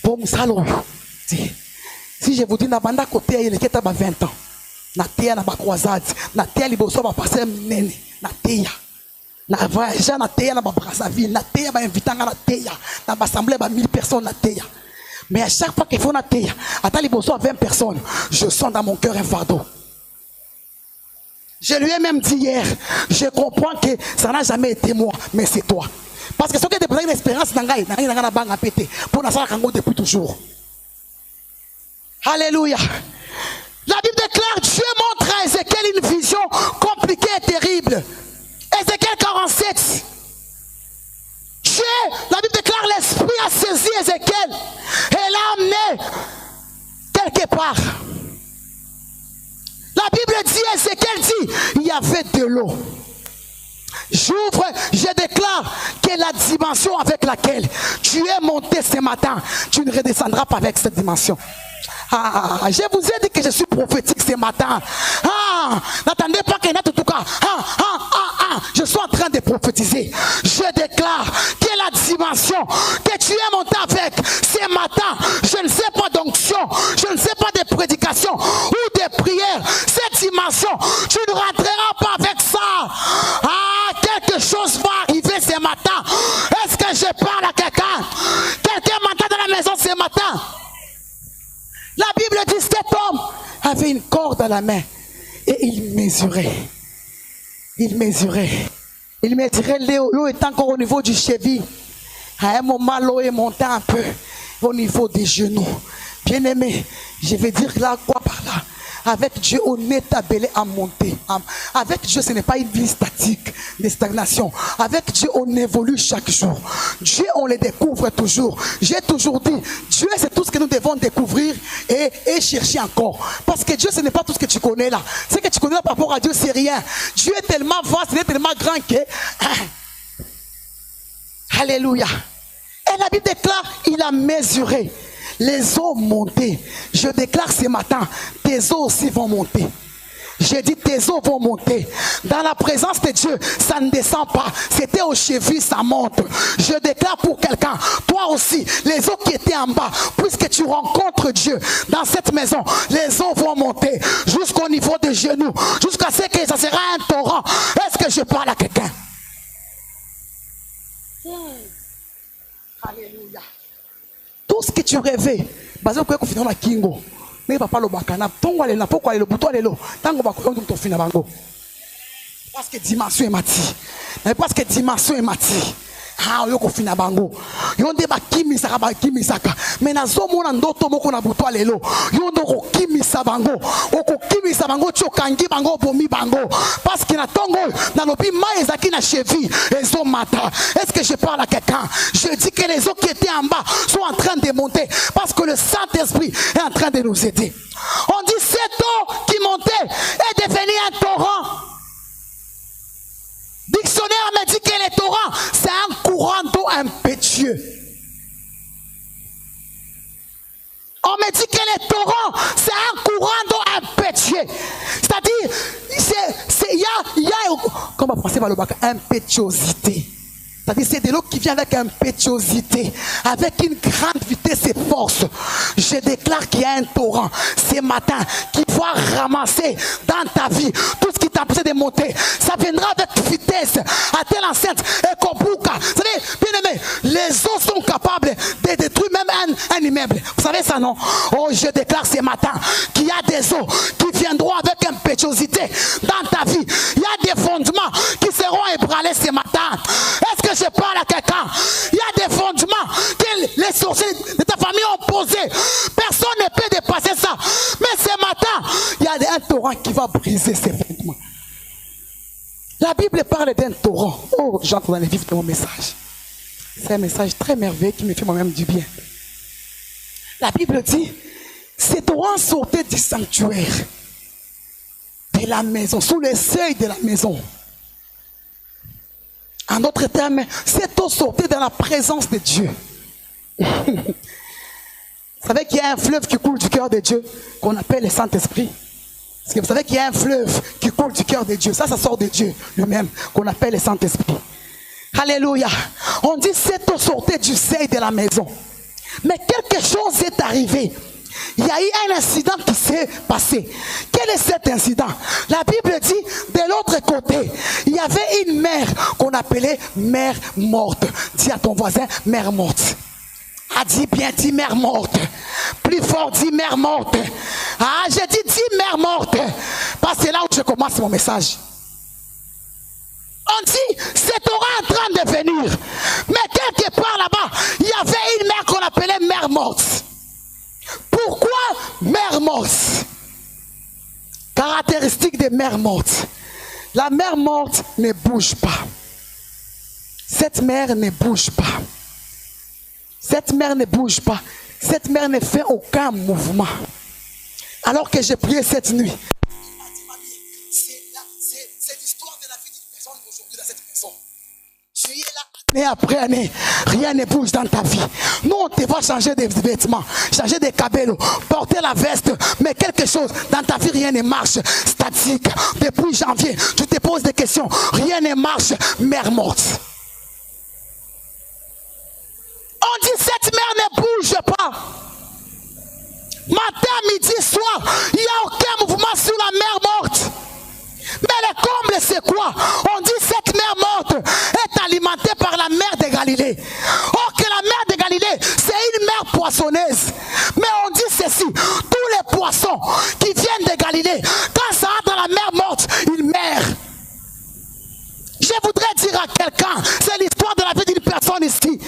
pour musalo. Si je vous dis na banda côté il est ba 20 ans. Na teya na ba croisade, na teya liboso ba passer nene, na teya. Na voyage na teya na ba Brazzaville, na teya ba invitanga na teya, na ba assemblée ba 1000 personnes na teya. Mais à chaque fois qu'il faut na teya, à liboso à 20 personnes, je sens dans mon cœur un fardeau. Je lui ai même dit hier, je comprends que ça n'a jamais été moi, mais c'est toi. Parce que ce qui est une expérience na banga pété pour na sala kango depuis toujours. Alléluia. La Bible déclare, Dieu montre à Ézéchiel une vision compliquée et terrible. Ézéchiel 47. Dieu, la Bible déclare, l'Esprit a saisi Ézéchiel et l'a amené quelque part. La Bible dit, Ézéchiel dit, il y avait de l'eau. J'ouvre, je déclare que la dimension avec laquelle tu es monté ce matin, tu ne redescendras pas avec cette dimension. Ah, je vous ai dit que je suis prophétique ce matin. Ah, n'attendez pas qu'il y ait tout cas. Je suis en train de prophétiser. Je déclare que la dimension que tu es monté avec ce matin, je ne sais pas d'onction, je ne sais pas de prédication ou de prière. Cette dimension, tu ne rentreras pas avec ça. Ah, quelque chose va arriver ce matin. Est-ce que je parle à quelqu'un? Quelqu'un m'entend dans la maison ce matin? La Bible dit que cet homme avait une corde à la main et il mesurait. Il mesurait l'eau est encore au niveau du cheville. À un moment, l'eau est montée un peu au niveau des genoux. Bien aimé, je vais dire là quoi par là. Avec Dieu, on est appelé à monter. Avec Dieu, ce n'est pas une vie statique, de stagnation. Avec Dieu, on évolue chaque jour. Dieu, on le découvre toujours. J'ai toujours dit, Dieu, c'est tout ce que nous devons découvrir et chercher encore. Parce que Dieu, ce n'est pas tout ce que tu connais là. Ce que tu connais là par rapport à Dieu, c'est rien. Dieu est tellement vaste, il est tellement grand que... Alléluia. Et la Bible déclare, il a mesuré. Les eaux montées. Je déclare ce matin, tes eaux aussi vont monter. J'ai dit tes eaux vont monter. Dans la présence de Dieu, ça ne descend pas. C'était aux chevilles, ça monte. Je déclare pour quelqu'un, toi aussi, les eaux qui étaient en bas, puisque tu rencontres Dieu dans cette maison, les eaux vont monter jusqu'au niveau des genoux, jusqu'à ce que ça sera un torrent. Est-ce que je parle à quelqu'un? Alléluia. Tout ce que tu rêvais, basé au final na kingo, mais papa lo bakana, tongo ale na poko ale lo buto ale lo, tango bakoyo to fina bango. Parce que dimension est mati. Mais parce que dimension est mati. Ah, yoko fina bango. Yonde ba kimi saka. Mais na zomo na ndoto moko na buto ale lo. Yondo ko kimi sabango. Oko kimi sabango chokangi bango bomi bango. Parce que na tongo na lobi mai ezaki na cheville ezo mata. Est-ce que je parle à quelqu'un? Je dis que les eaux qui étaient en bas sont en train de monter parce que le Saint-Esprit est en train de nous aider. On dit cette eau qui montait est devenue un torrent. Dictionnaire me dit que les torrents, c'est un courant d'eau impétueux. On me dit que les torrents, c'est un courant d'eau impétueux. C'est-à-dire, il y a, comment penser par le bac, impétuosité. C'est-à-dire, c'est de l'eau qui vient avec impétuosité, avec une grande vitesse et force. Je déclare qu'il y a un torrent ce matin qui va ramasser dans ta vie tout ce qui t'a empêché de monter. Ça viendra avec vitesse à telle enceinte et Kobuka. Vous savez, bien aimé, les eaux sont capables de détruire même un immeuble. Vous savez ça, non? Oh, je déclare ce matin qu'il y a des eaux qui viendront avec impétuosité dans ta vie. Il y a des fondements qui seront ébranlés ce matin. Est-ce que je parle à quelqu'un? Il y a des fondements que les sorciers de ta famille ont posés. Personne ne peut dépasser ça. Mais ce matin, il y a un torrent qui va briser ces fondements. La Bible parle d'un torrent. Oh, j'entre dans les vifs de mon message. C'est un message très merveilleux qui me fait moi-même du bien. La Bible dit, ces torrents sortaient du sanctuaire, de la maison, sous le seuil de la maison. En d'autres termes, cette eau sortait dans la présence de Dieu. Vous savez qu'il y a un fleuve qui coule du cœur de Dieu, qu'on appelle le Saint-Esprit. Parce que vous savez qu'il y a un fleuve qui coule du cœur de Dieu. Ça sort de Dieu lui-même, qu'on appelle le Saint-Esprit. Alléluia. On dit cette eau sortait du seuil de la maison. Mais quelque chose est arrivé. Il y a eu un incident qui s'est passé. Quel est cet incident? La Bible dit, de l'autre côté, il y avait une mer qu'on appelait mer morte. Dis à ton voisin, mer morte. Ah, dis bien, dis mer morte. Plus fort, dis mer morte. Ah, j'ai dit, dis mer morte. Parce que c'est là où je commence mon message. On dit, c'est en train de venir. Mais quelque part là-bas, il y avait une mer qu'on appelait mer morte. Pourquoi mer morte? Caractéristique des mers mortes. La mer morte ne bouge pas. Cette mer ne bouge pas. Cette mer ne bouge pas. Cette mer ne fait aucun mouvement. Alors que j'ai prié cette nuit, c'est l'histoire de la vie d'une personne aujourd'hui dans cette maison. Tu es là. Année après année, rien ne bouge dans ta vie. Nous, on te voit changer de vêtements, changer de cabello, porter la veste, mais quelque chose dans ta vie, rien ne marche. Statique. Depuis janvier, tu te poses des questions, rien ne marche. Mer morte. On dit cette mer ne bouge pas. Matin, midi, soir, il n'y a aucun mouvement sur la mer morte. Mais le comble, c'est quoi? On dit cette mer morte est alimentée par la mer de Galilée. Or que la mer de Galilée, c'est une mer poissonneuse. Mais on dit ceci, tous les poissons qui viennent de Galilée, quand ça va dans la mer morte, ils meurent. Je voudrais dire à quelqu'un, c'est l'histoire de la vie d'une personne ici.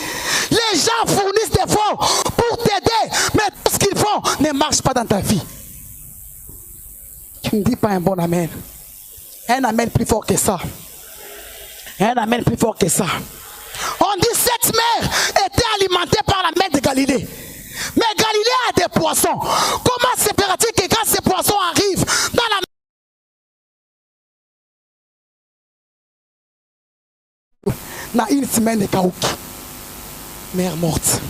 Les gens fournissent des efforts pour t'aider, mais tout ce qu'ils font ne marche pas dans ta vie. Tu ne dis pas un bon amen. Un amen plus fort que ça. Un amen plus fort que ça. On dit cette mer était alimentée par la mer de Galilée. Mais Galilée a des poissons. Comment se fera-t-il que quand ces poissons arrivent dans la mer, dans une semaine de Kaouki, mer morte.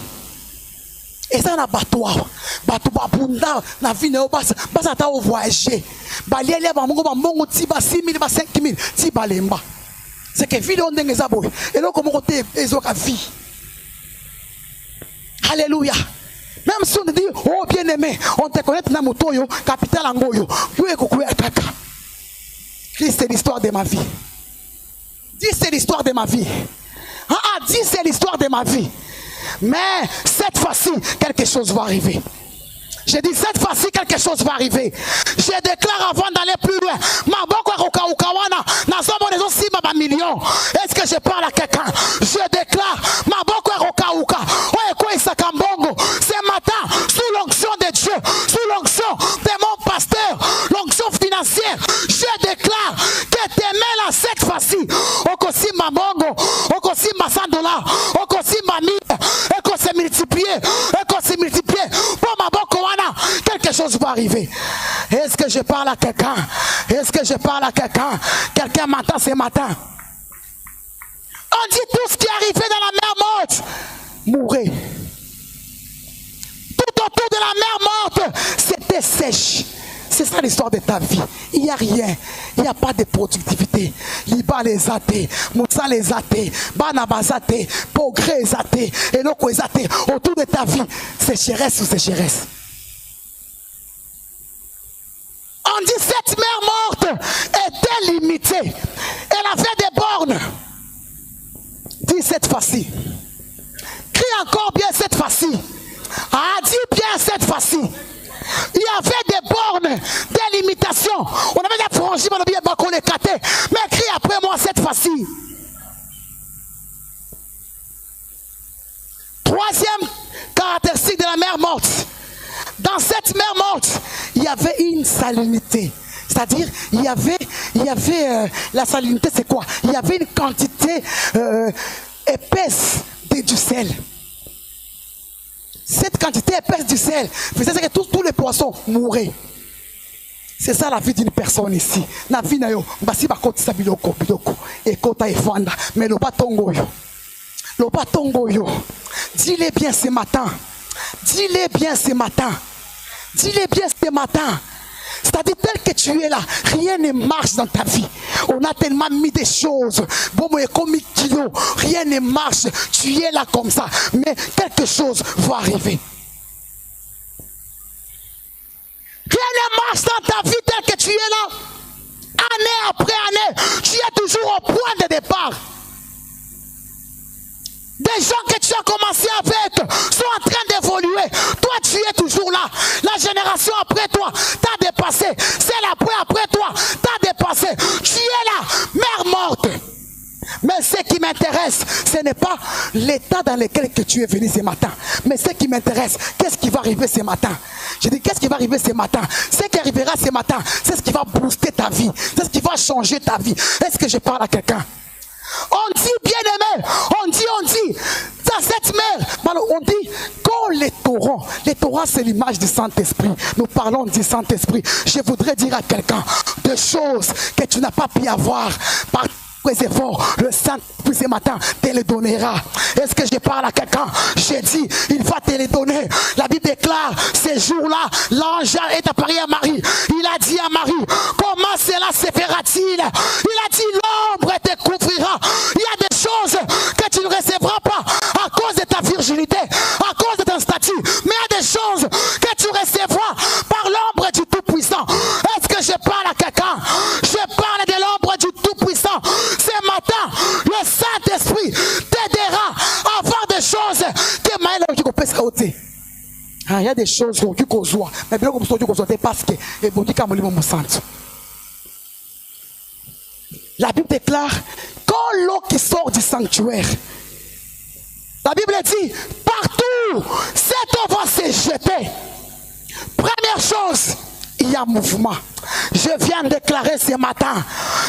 Et ça, on a bateau babunda, na vie ne bas ta voyager. Baliele ba mongo ba mongo ti ba 6 000 ba 5 000 ti balemba. C'est que vie on ndenge za boy. Et là comment côté ezoka vie. Alléluia. Même si on dit oh bien-aimé, on te connaît na moto yo, capital angoyo. Yo ekokuya kaka. Christ c'est l'histoire de ma vie. Dis c'est l'histoire de ma vie. Dis c'est l'histoire de ma vie. Mais cette fois-ci, quelque chose va arriver. Je dis cette fois-ci, quelque chose va arriver. Je déclare avant d'aller plus loin. Est-ce que je parle à quelqu'un? Je déclare ce matin, sous l'onction de Dieu, sous l'onction de mon pasteur, l'onction financière, je déclare que tes mains là cette fois-ci, okosi mabongo, okosi masandola, okosi mami, okosi multiplier, pour ma bokoana, quelque chose va arriver. Est-ce que je parle à quelqu'un? Est-ce que je parle à quelqu'un? Quelqu'un m'entend ce matin? On dit tout ce qui est arrivé dans la mer morte, mourait. Tout autour de la mer morte, c'était sèche. C'est ça l'histoire de ta vie. Il n'y a rien. Il n'y a pas de productivité. Liba les athées, Moussa les athées, Banabas athées, Pogré les athées, Enoko les athées. Autour de ta vie, sécheresse ou sécheresse. On dit cette mer morte était limitée. Elle avait des bornes. Dis cette fois-ci. Crie encore bien cette fois-ci. Dis bien cette fois-ci. Il y avait des bornes, des limitations. On avait des franchis, on avait des balcons, les catés. Mais crie après moi cette fois-ci. Troisième caractéristique de la mer morte. Dans cette mer morte, il y avait une salinité. C'est-à-dire, il y avait la salinité, c'est quoi? Il y avait une quantité épaisse du sel. Cette quantité épaisse du sel faisait que tous les poissons mouraient. C'est ça la vie d'une personne ici. La vie na yo, basi ba kotisa biloko et kota efanda, mais le batongo yo. Le batongo yo. Dis-le bien ce matin. Dis-le bien ce matin. Dis-le bien ce matin. C'est-à-dire tel que tu es là, rien ne marche dans ta vie. On a tellement mis des choses. Rien ne marche. Tu es là comme ça. Mais quelque chose va arriver. Rien ne marche dans ta vie tel que tu es là. Année après année, tu es toujours au point de départ. Des gens que tu as commencé avec sont en train d'évoluer. Toi, tu es toujours là. La génération après toi t'a dépassé. Celle après toi t'a dépassé. Tu es là, mère morte. Mais ce qui m'intéresse, ce n'est pas l'état dans lequel que tu es venu ce matin. Mais ce qui m'intéresse, qu'est-ce qui va arriver ce matin? Je dis, qu'est-ce qui va arriver ce matin? Ce qui arrivera ce matin, c'est ce qui va booster ta vie. C'est ce qui va changer ta vie. Est-ce que je parle à quelqu'un? On dit bien-aimé, on dit, dans cette mer, on dit, quand les torrents c'est l'image du Saint-Esprit, nous parlons du Saint-Esprit, je voudrais dire à quelqu'un, des choses que tu n'as pas pu avoir par tes efforts, le Saint-Esprit ce matin te les donnera. Est-ce que je parle à quelqu'un? J'ai dit, il va te les donner. La Bible déclare, ces jours-là, l'ange est apparu à Marie. Il a dit à Marie, comment cela se fera-t-il? Il a dit, l'ombre te couvrira. Il y a des choses que tu ne recevras pas à cause de ta virginité, à cause de ton statut. Mais il y a des choses que tu recevras par l'ombre du Tout-Puissant. Est-ce que je parle à quelqu'un? Je parle de l'ombre du Tout-Puissant. Ce matin, le Saint-Esprit t'aidera à voir des choses que Maël a dit qu'on peut se ôter. Il y a des choses qu'on voit, mais bien qu'on se dit parce que et bon, mon santo. La Bible déclare quand l'eau qui sort du sanctuaire, la Bible dit partout cette eau va se jeter. Première chose, il y a un mouvement. Je viens de déclarer ce matin,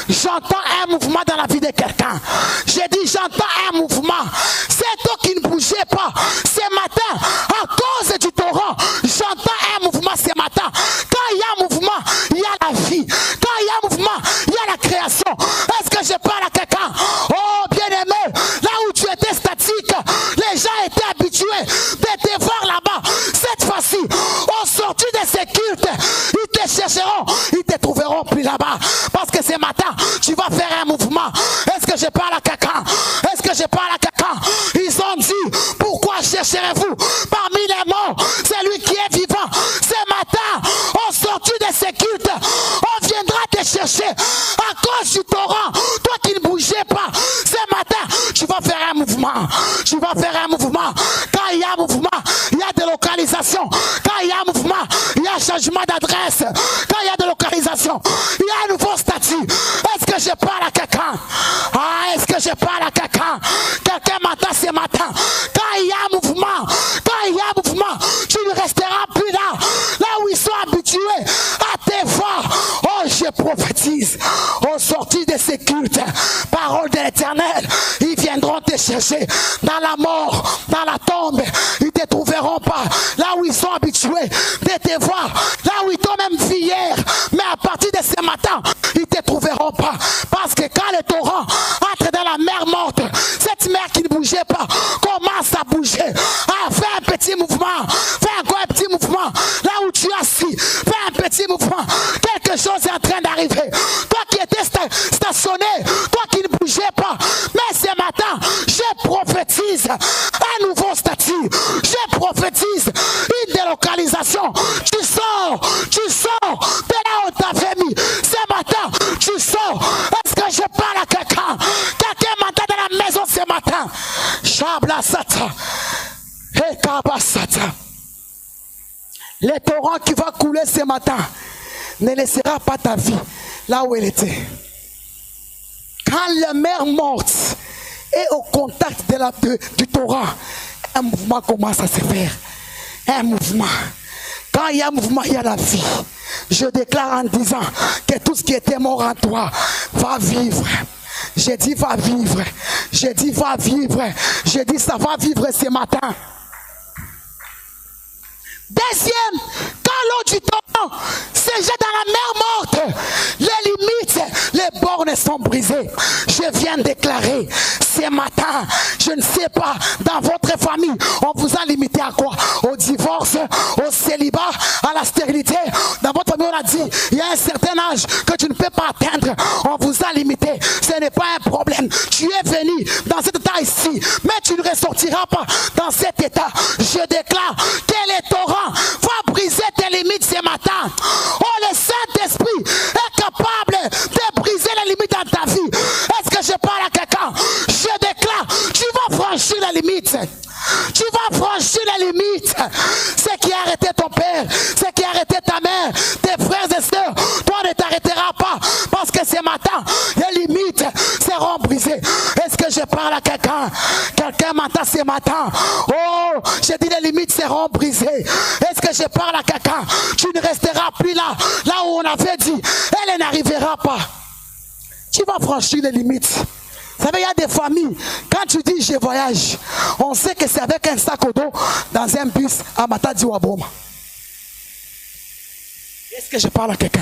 j'entends un mouvement dans la vie de quelqu'un. J'ai dit, j'entends un mouvement. C'est toi qui ne bougeais pas ce matin à cause du torrent. J'entends un mouvement ce matin. Quand il y a un mouvement, il y a la vie. Quand il y a un mouvement, il y a la création. Est-ce que je parle à quelqu'un? Oh, bien-aimé, là où tu étais statique, les gens étaient habitués de te voir là-bas. Cette fois-ci, au sorti de ces cultes, ils te chercheront, ils te trouveront plus là-bas. Parce que ce matin, tu vas faire un mouvement. Est-ce que je parle à quelqu'un? Est-ce que je parle à quelqu'un? Ils ont dit, pourquoi chercherez-vous parmi les morts celui qui est vivant? Ce matin, au sorti de ces cultes, on viendra te chercher à cause du torrent. Toi qui ne bougeais pas, ce matin, tu vas faire un mouvement. Tu vas faire un mouvement. Quand il y a un mouvement, il y a des localisations. Quand il y a un mouvement, il y a un changement d'adresse. Quand il y a de localisation, il y a un nouveau statut. Est-ce que je parle à quelqu'un? Ah, est-ce que je parle à quelqu'un? Quelqu'un m'entend ce matin. Quand il y a un mouvement, quand il y a un mouvement, tu ne resteras plus là. Là où ils sont habitués à te voir. Oh, je prophétise. Au sorti de ces cultes, parole de l'Éternel, ils viendront te chercher dans la mort, dans la tombe. Ils ne te trouveront pas. Là où ils sont habitués de te voir. Là où ils t'ont même vu hier. Mais à partir de ce matin, ils ne te trouveront pas. Parce que quand le torrent entre dans la mer morte, cette mer qui ne bougeait pas commence à bouger. Ah, fais un petit mouvement. Fais encore un petit mouvement. Là où tu es assis, fais un petit mouvement. Quelque chose est en train d'arriver. Toi qui étais stationné, toi qui ne bougeais pas. Mais ce matin, je prophétise un nouveau statut. Je prophétise une délocalisation. Tu sors de là où t'avais mis. Ce matin, tu sors. Est-ce que je parle à quelqu'un? Quelqu'un m'entend dans la maison ce matin. Shabla Sata. Ekaba Sata. Le torrent qui va couler ce matin ne laissera pas ta vie là où elle était. Quand la mer morte est au contact du torrent, un mouvement commence à se faire. Un mouvement. Quand il y a un mouvement, il y a la vie. Je déclare en disant que tout ce qui était mort en toi va vivre. J'ai dit va vivre. J'ai dit va vivre. J'ai dit ça va vivre ce matin. Deuxième, quand l'eau du torrent se jette dans la mer morte, les limites, les bornes sont brisées. Je viens de déclarer ce matin, je ne sais pas, dans votre famille, on vous a limité à quoi? Au divorce, au célibat, à la stérilité. Dans votre famille, on a dit, il y a un certain âge que tu ne peux pas atteindre. On vous a limité. Ce n'est pas un problème. Tu es venu dans cet état ici, mais tu ne ressortiras pas dans cet état. Je déclare que les torrents va briser tes limites ce matin. Oh, le Saint-Esprit est capable de briser les limites dans ta vie. Est-ce que je parle à quelqu'un? Je déclare, tu vas franchir les limites. Tu vas franchir les limites. Ce qui a arrêté ton père, ce qui a arrêté ta mère, tes frères et sœurs, toi ne t'arrêteras pas. Parce que ce matin, les limites seront brisées. Est-ce que je parle à quelqu'un? Quelqu'un m'entend ce matin? Oh, j'ai dit les limites seront brisées. Est-ce que je parle à quelqu'un? Tu ne resteras plus là, là où on avait dit, elle n'arrivera pas. Tu vas franchir les limites. Vous savez, il y a des familles, quand tu dis je voyage, on sait que c'est avec un sac au dos dans un bus à Matadi ou à Broma. Est-ce que je parle à quelqu'un?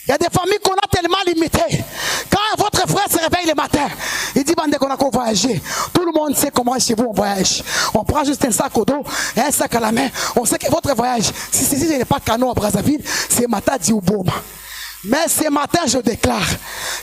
Il y a des familles qu'on a tellement limitées. Quand votre frère se réveille le matin, il dit bande qu'on a qu'à voyager. Tout le monde sait comment chez vous on voyage. On prend juste un sac au dos et un sac à la main. On sait que votre voyage, si ce n'est pas Kano à Brazzaville, c'est Matadi ou Broma. Mais ce matin, je déclare,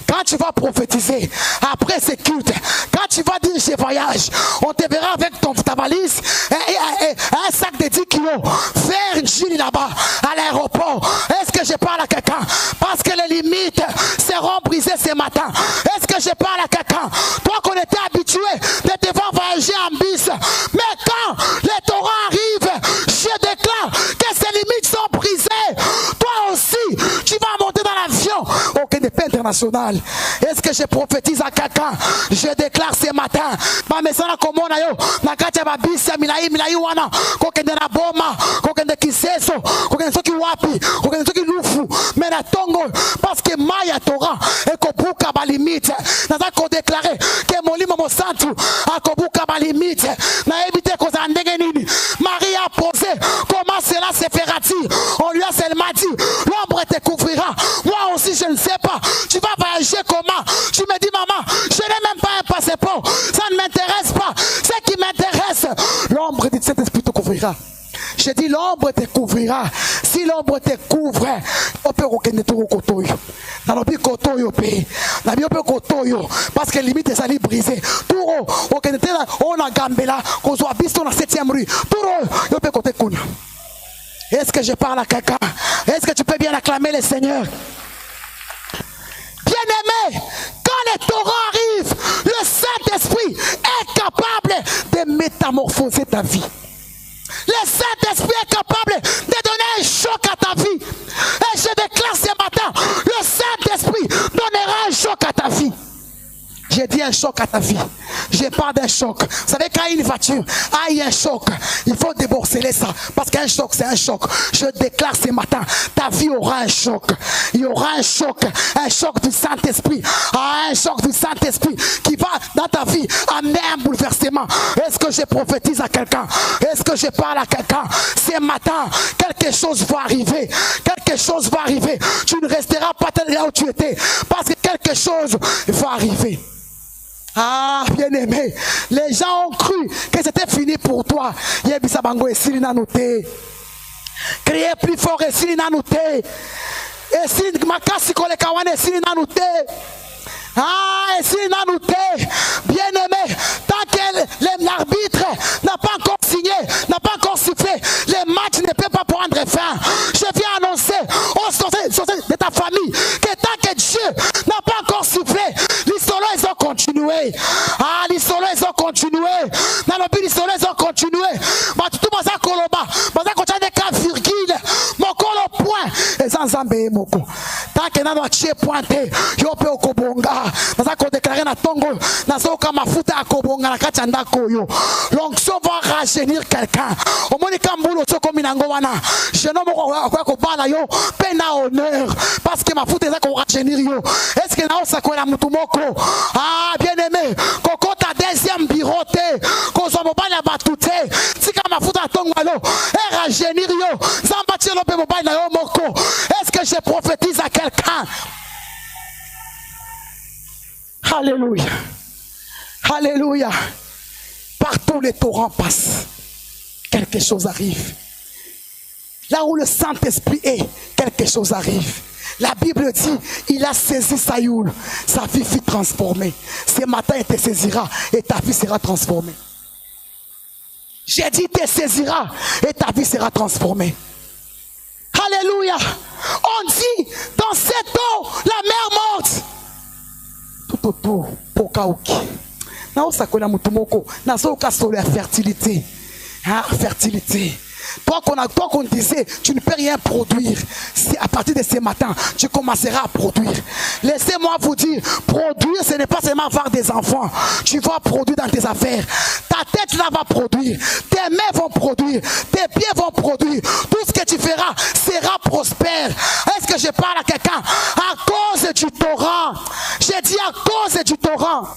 quand tu vas prophétiser, après ce culte, quand tu vas dire je voyage, on te verra avec ta valise et un sac de 10 kilos, faire une gîte là-bas, à l'aéroport. Est-ce que je parle à quelqu'un? Parce que les limites seront brisées ce matin. Est-ce que je parle à quelqu'un? Toi qu'on était habitué de devoir voyager en bus, mais quand les torrents arrivent, je déclare que ces limites sont brisées. Toi aussi, tu vas monter dans l'avion aucun des paix international. Est-ce que je prophétise à quelqu'un? Je déclare ce matin, ma maison na komona yo, na kati ya babisi ya milai wana, kokende na boma, kokende kiseso, kokende soki wapi, kokende soki lufu, mais na tongo, parce que maya Torah, et kobuka ba limite, naza ko déclarer que molimo mo santu, a kobuka ba limite, na éviter ko za ndenge nini. Marie a posé, comment cela se fera-t-il? On lui a seulement dit, l'ombre te couvrira. Moi aussi je ne sais pas, tu vas voyager comment? Tu me dis maman, je n'ai même pas un passeport, ça ne m'intéresse pas. Ce qui m'intéresse, l'ombre de cet esprit te couvrira. Je dis l'ombre te couvrira. Si l'ombre te couvre, on peut reconnaître au kotoyo. Dans le kotoyo pays, dans le kotoyo, parce que limite est allée briser. Touro, on a gambela, qu'on soit bis dans la 7e rue. Touro, on peut côté kuna. Est-ce que je parle à quelqu'un? Est-ce que tu peux bien acclamer le Seigneur? Bien-aimé, quand les torrents arrivent, le Saint-Esprit est capable de métamorphoser ta vie. Le Saint-Esprit est capable de donner un choc à ta vie. Et je déclare ce matin, le Saint-Esprit donnera un choc à ta vie. J'ai dit un choc à ta vie. Je parle d'un choc. Vous savez, quand une voiture a eu un choc, il faut déborceler ça. Parce qu'un choc, c'est un choc. Je déclare ce matin, ta vie aura un choc. Il y aura un choc du Saint-Esprit. Un choc du Saint-Esprit qui va dans ta vie amener un bouleversement. Est-ce que je prophétise à quelqu'un? Est-ce que je parle à quelqu'un? Ce matin, quelque chose va arriver. Quelque chose va arriver. Tu ne resteras pas là où tu étais. Parce que quelque chose va arriver. Ah, bien-aimé, les gens ont cru que c'était fini pour toi. Yebisabango et Silina Nouté. Criez plus fort et Silina Nouté. Et Silina Makasi Kolekawane et Silina Nouté. Ah, et Silina Nouté. Bien-aimé, tant que l'arbitre n'a pas encore signé, n'a pas encore sifflé, les matchs ne peuvent pas prendre fin. Je viens annoncer aux sorciers de ta famille que tant que Dieu n'a pas encore sifflé, les solos ils ont continué. Ah, les solos ils ont continué. Dans le but, les solos ils ont continué. Mais tout le monde a coloba. Mais ça continue de 4 virgules. Mon colo point. Et sans zambé moko. Tant que n'a pas pointé, yo pe okobonga. Mais ça qu'on déclare na tongo. Na soka mafuta akobonga na kachanda koyo. L'onction va rajeunir quelqu'un. Au moins kambulo soko minango wana. Je nomme quoi ko bala yo. Pena honneur. Parce que mafuta ça qu'on rajeunir yo. Est-ce que na osako la mutumoko? Ah, bien-aimé, Koko ta deuxième biroté, Kozo mobile batouté, Tika mafuta tongwalo, et rajeunir yo, Zambati lope mobile na yo moko. Est-ce que je prophétise à quelqu'un? Alléluia. Alléluia. Partout les torrents passent, quelque chose arrive. Là où le Saint-Esprit est, quelque chose arrive. La Bible dit, il a saisi Sayoul, sa vie fut transformée. Ce matin, il te saisira et ta vie sera transformée. J'ai dit, il te saisira et ta vie sera transformée. Alléluia. On dit, dans cette eau, la mer morte. Tout autour, Pokaouki. Naosa kona mutumoko, nazoka sur la fertilité. Ah, fertilité. Toi qu'on disait, tu ne peux rien produire. C'est à partir de ce matin, tu commenceras à produire. Laissez-moi vous dire, produire, ce n'est pas seulement avoir des enfants. Tu vas produire dans tes affaires. Ta tête là va produire. Tes mains vont produire. Tes pieds vont produire. Tout ce que tu feras sera prospère. Est-ce que je parle à quelqu'un? À cause du torrent. J'ai dit à cause du torrent.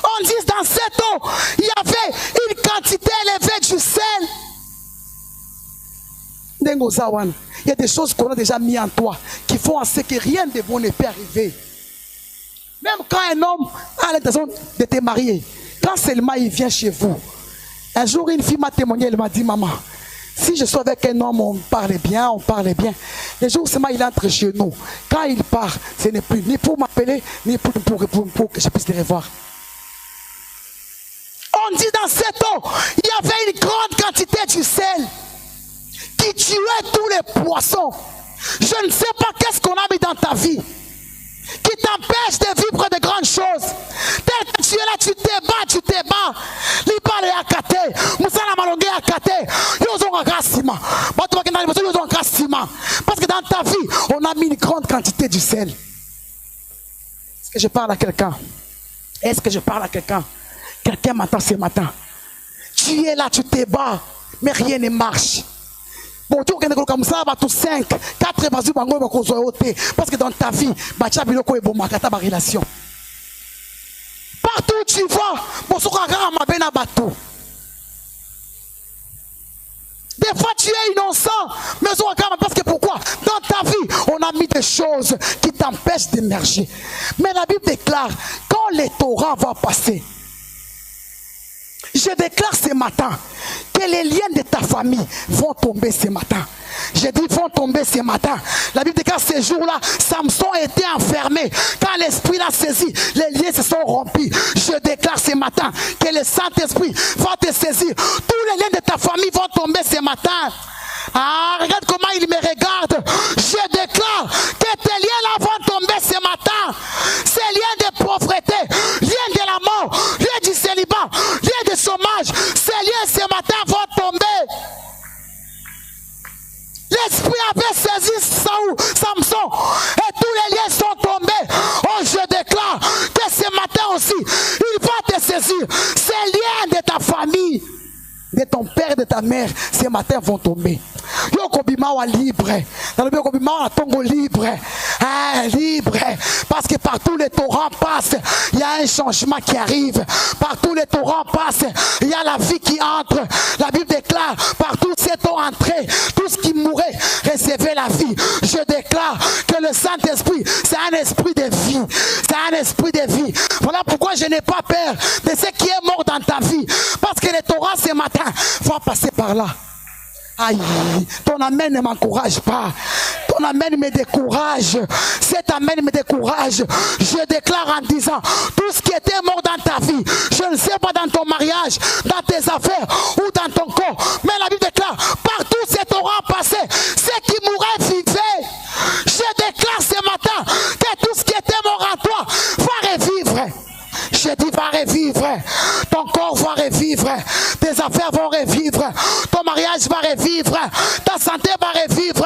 On dit dans cette eau, il y avait une quantité élevée du sel. Il y a des choses qu'on a déjà mis en toi qui font en sorte que rien de bon ne peut arriver. Même quand un homme a l'intention de te marier, quand seulement il vient chez vous, un jour une fille m'a témoigné, elle m'a dit, maman, si je suis avec un homme, on parle bien. Les jours où seulement il entre chez nous, quand il part, ce n'est plus ni pour m'appeler, ni pour que je puisse le revoir. On dit dans cette eau, il y avait une grande quantité du sel qui tuait tous les poissons. Je ne sais pas qu'est-ce qu'on a mis dans ta vie qui t'empêche de vivre de grandes choses. Tel que tu es là, tu te bats. L'ipale est à kate. Moussala malongé à kate. Yozo en grassima. Parce que dans dans ta vie, on a mis une grande quantité du sel. Est-ce que je parle à quelqu'un? Est-ce que je parle à quelqu'un? Quelqu'un m'entend ce matin. Tu es là, tu te bats, mais rien ne marche. Bon, tu as comme ça, 5, 4 parce que dans ta vie, relation. Partout où tu vas, des fois tu es innocent, mais parce que pourquoi? Dans ta vie, on a mis des choses qui t'empêchent d'émerger. Mais la Bible déclare, quand les torrents vont passer, je déclare ce matin que les liens de ta famille vont tomber ce matin. Je dis vont tomber ce matin. La Bible déclare ce jour-là, Samson était enfermé. Quand l'Esprit l'a saisi, les liens se sont rompus. Je déclare ce matin que le Saint-Esprit va te saisir. Tous les liens de ta famille vont tomber ce matin. Ah, regarde comment il me regarde. Je déclare que tes liens-là vont tomber ce matin. Ces liens de pauvreté, liens de la mort, liens du célibat, liens de chômage, ces liens ce matin vont tomber. L'Esprit avait saisi Samson et tous les liens sont tombés. Oh, je déclare que ce matin aussi, il va te saisir. Ces liens de ta famille, de ton père, de ta mère, ce matin vont tomber. Yokobimawa libre. Dans le Yokobimawa Tongo libre. Libre. Parce que partout les torrents passent, il y a un changement qui arrive. Partout les torrents passent, il y a la vie qui entre. La Bible déclare, partout c'est entré, tout ce qui mourait, recevait la vie. Je déclare que le Saint-Esprit, c'est un esprit de vie. C'est un esprit de vie. Voilà pourquoi je n'ai pas peur de ce qui est mort dans ta vie. Parce que les torrents ce matin vont passer par là. Aïe, ton amen ne m'encourage pas. Ton amen me décourage. Cet amen me décourage. Je déclare en disant, tout ce qui était mort dans ta vie, je ne sais pas dans ton mariage, dans tes affaires ou dans ton corps, mais la Bible déclare, partout ces torrents passés, ceux qui mouraient vivaient. Je déclare ce matin que tout ce qui était mort en toi va revivre. Je dis va revivre, ton corps va revivre, tes affaires vont revivre, ton mariage va revivre, ta santé va revivre.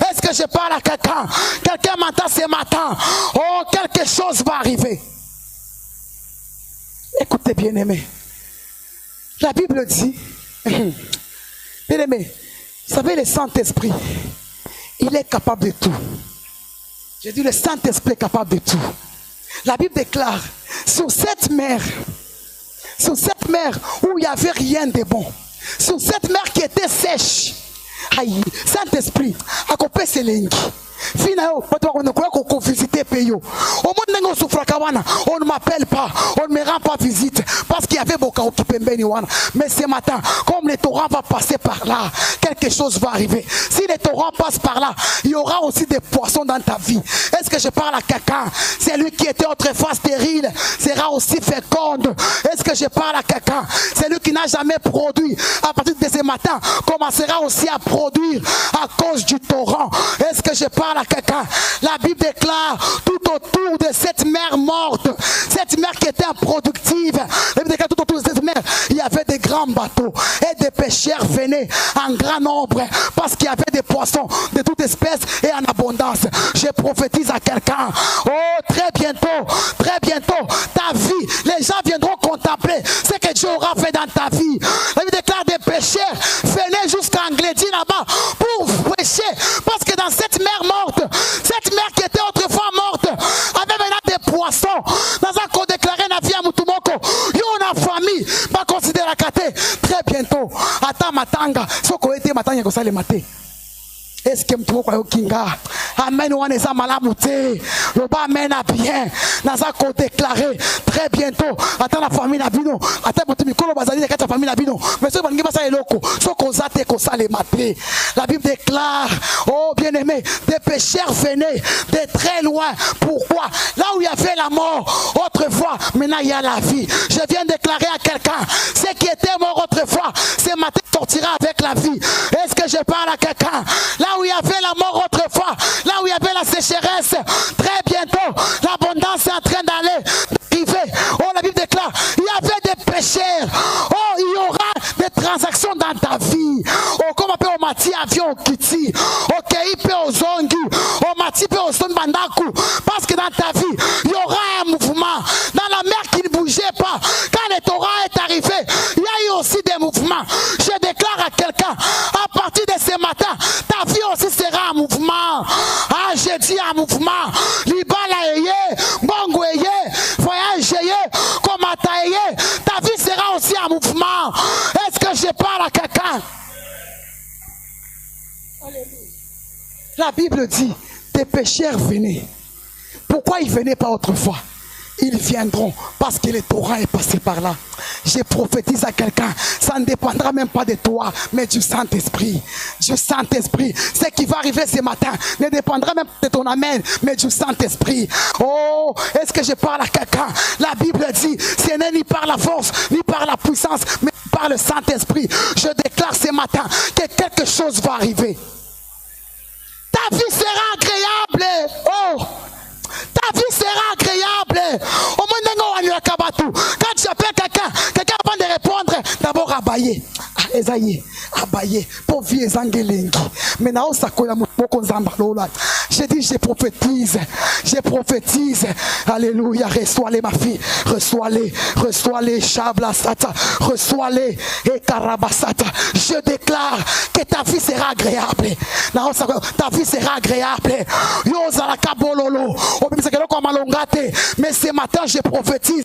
Est-ce que je parle à quelqu'un? Quelqu'un m'entend ce matin? Oh, quelque chose va arriver. Écoutez bien aimé, la Bible dit, bien aimé, vous savez le Saint-Esprit, il est capable de tout. Je dis le Saint-Esprit est capable de tout. La Bible déclare, sur cette mer où il n'y avait rien de bon, sur cette mer qui était sèche, aïe, Saint-Esprit, à couper ses lignes. Finalement, on ne m'appelle pas, on ne me rend pas visite parce qu'il y avait beaucoup qui mais ce matin, comme les torrents vont passer par là, quelque chose va arriver. Si les torrents passent par là, il y aura aussi des poissons dans ta vie. Est-ce que je parle à quelqu'un? C'est lui qui était autrefois stérile, sera aussi féconde. Est-ce que je parle à quelqu'un? C'est lui qui n'a jamais produit, à partir de ce matin, commencera aussi à produire à cause du torrent. Est-ce que je parle à quelqu'un? La Bible déclare tout autour de cette mer morte, cette mer qui était improductive, la Bible déclare tout autour de cette mer, il y avait des grands bateaux et des pêcheurs venaient en grand nombre parce qu'il y avait des poissons de toute espèce et en abondance. Je prophétise à quelqu'un, oh très bientôt, ta vie, les gens viendront contempler ce que Dieu aura fait dans ta vie. La Bible déclare des pêcheurs venaient jusqu'à Anglédie là-bas pour pêcher parce que dans cette mer morte, cette mer qui était autrefois morte, avait maintenant des poissons. Dans un code déclaré, na vie à Mutumoko, yo na famille, pas considérer la kate. Très bientôt, ata matanga, soko ete matanga ko sale maté. Est-ce que Mutumoko yo kinga? Amen ou anesa malamute. Le bas amen à bien. Dans un code déclaré, très bientôt, ata la famille na bino, ata Mutumiko bazali de famille na bino. Mais ce bangi basa eloko, soko zate ko sale maté. La Bible déclare, oh bien-aimé, des pécheurs venaient de très loin. Pourquoi? Là où il y avait la mort autrefois, maintenant il y a la vie. Je viens de déclarer à quelqu'un, ce qui était mort autrefois, ce matin sortira avec la vie. Est-ce que je parle à quelqu'un? Là où il y avait la mort autrefois, là où il y avait la sécheresse, très bientôt, l'abondance est en train d'aller. Oh, la Bible déclare, il y avait des pécheurs. Oh, il y aura des transactions dans ta vie. Oh, comme pe o mati avion kiti, OK, pe o zongi, o mati pe o son bandaku, parce que dans ta vie, il y aura un mouvement. Dans la mer qui ne bougeait pas, quand le Torah est arrivé, il y a eu aussi des mouvements. Je déclare à quelqu'un, à partir de ce matin, ta vie aussi sera un mouvement. Ah, j'ai dit un mouvement. Libala eye, bongo eye, voyage eye, komata eye, ta vie sera aussi un mouvement. Est-ce que je parle à quelqu'un? La Bible dit, des pécheurs venaient. Pourquoi ils venaient pas autrefois? Ils viendront parce que le Torah est passé par là. Je prophétise à quelqu'un, ça ne dépendra même pas de toi, mais du Saint-Esprit. Du Saint-Esprit. Ce qui va arriver ce matin ne dépendra même pas de ton amen, mais du Saint-Esprit. Oh, est-ce que je parle à quelqu'un? La Bible dit, ce n'est ni par la force, ni par la puissance, mais par le Saint-Esprit. Je déclare ce matin que quelque chose va arriver. Ta vie sera agréable. Oh! Ta vie sera agréable. Au moins, quand tu appelles quelqu'un, quelqu'un avant de répondre, d'abord abaye. Esaïe, abaye. Pour vie ezangelengi. Maintenant, ça koya moko nzambalola. Je dis, je prophétise. Je prophétise. Alléluia. Reçois-les, ma fille. Reçois-les. Reçois-les. Shabla sata. Reçois-les. Et karabasata. Je déclare que ta vie sera agréable. Ta vie sera agréable. Yo zalaka bololo. Mais ce matin, je prophétise.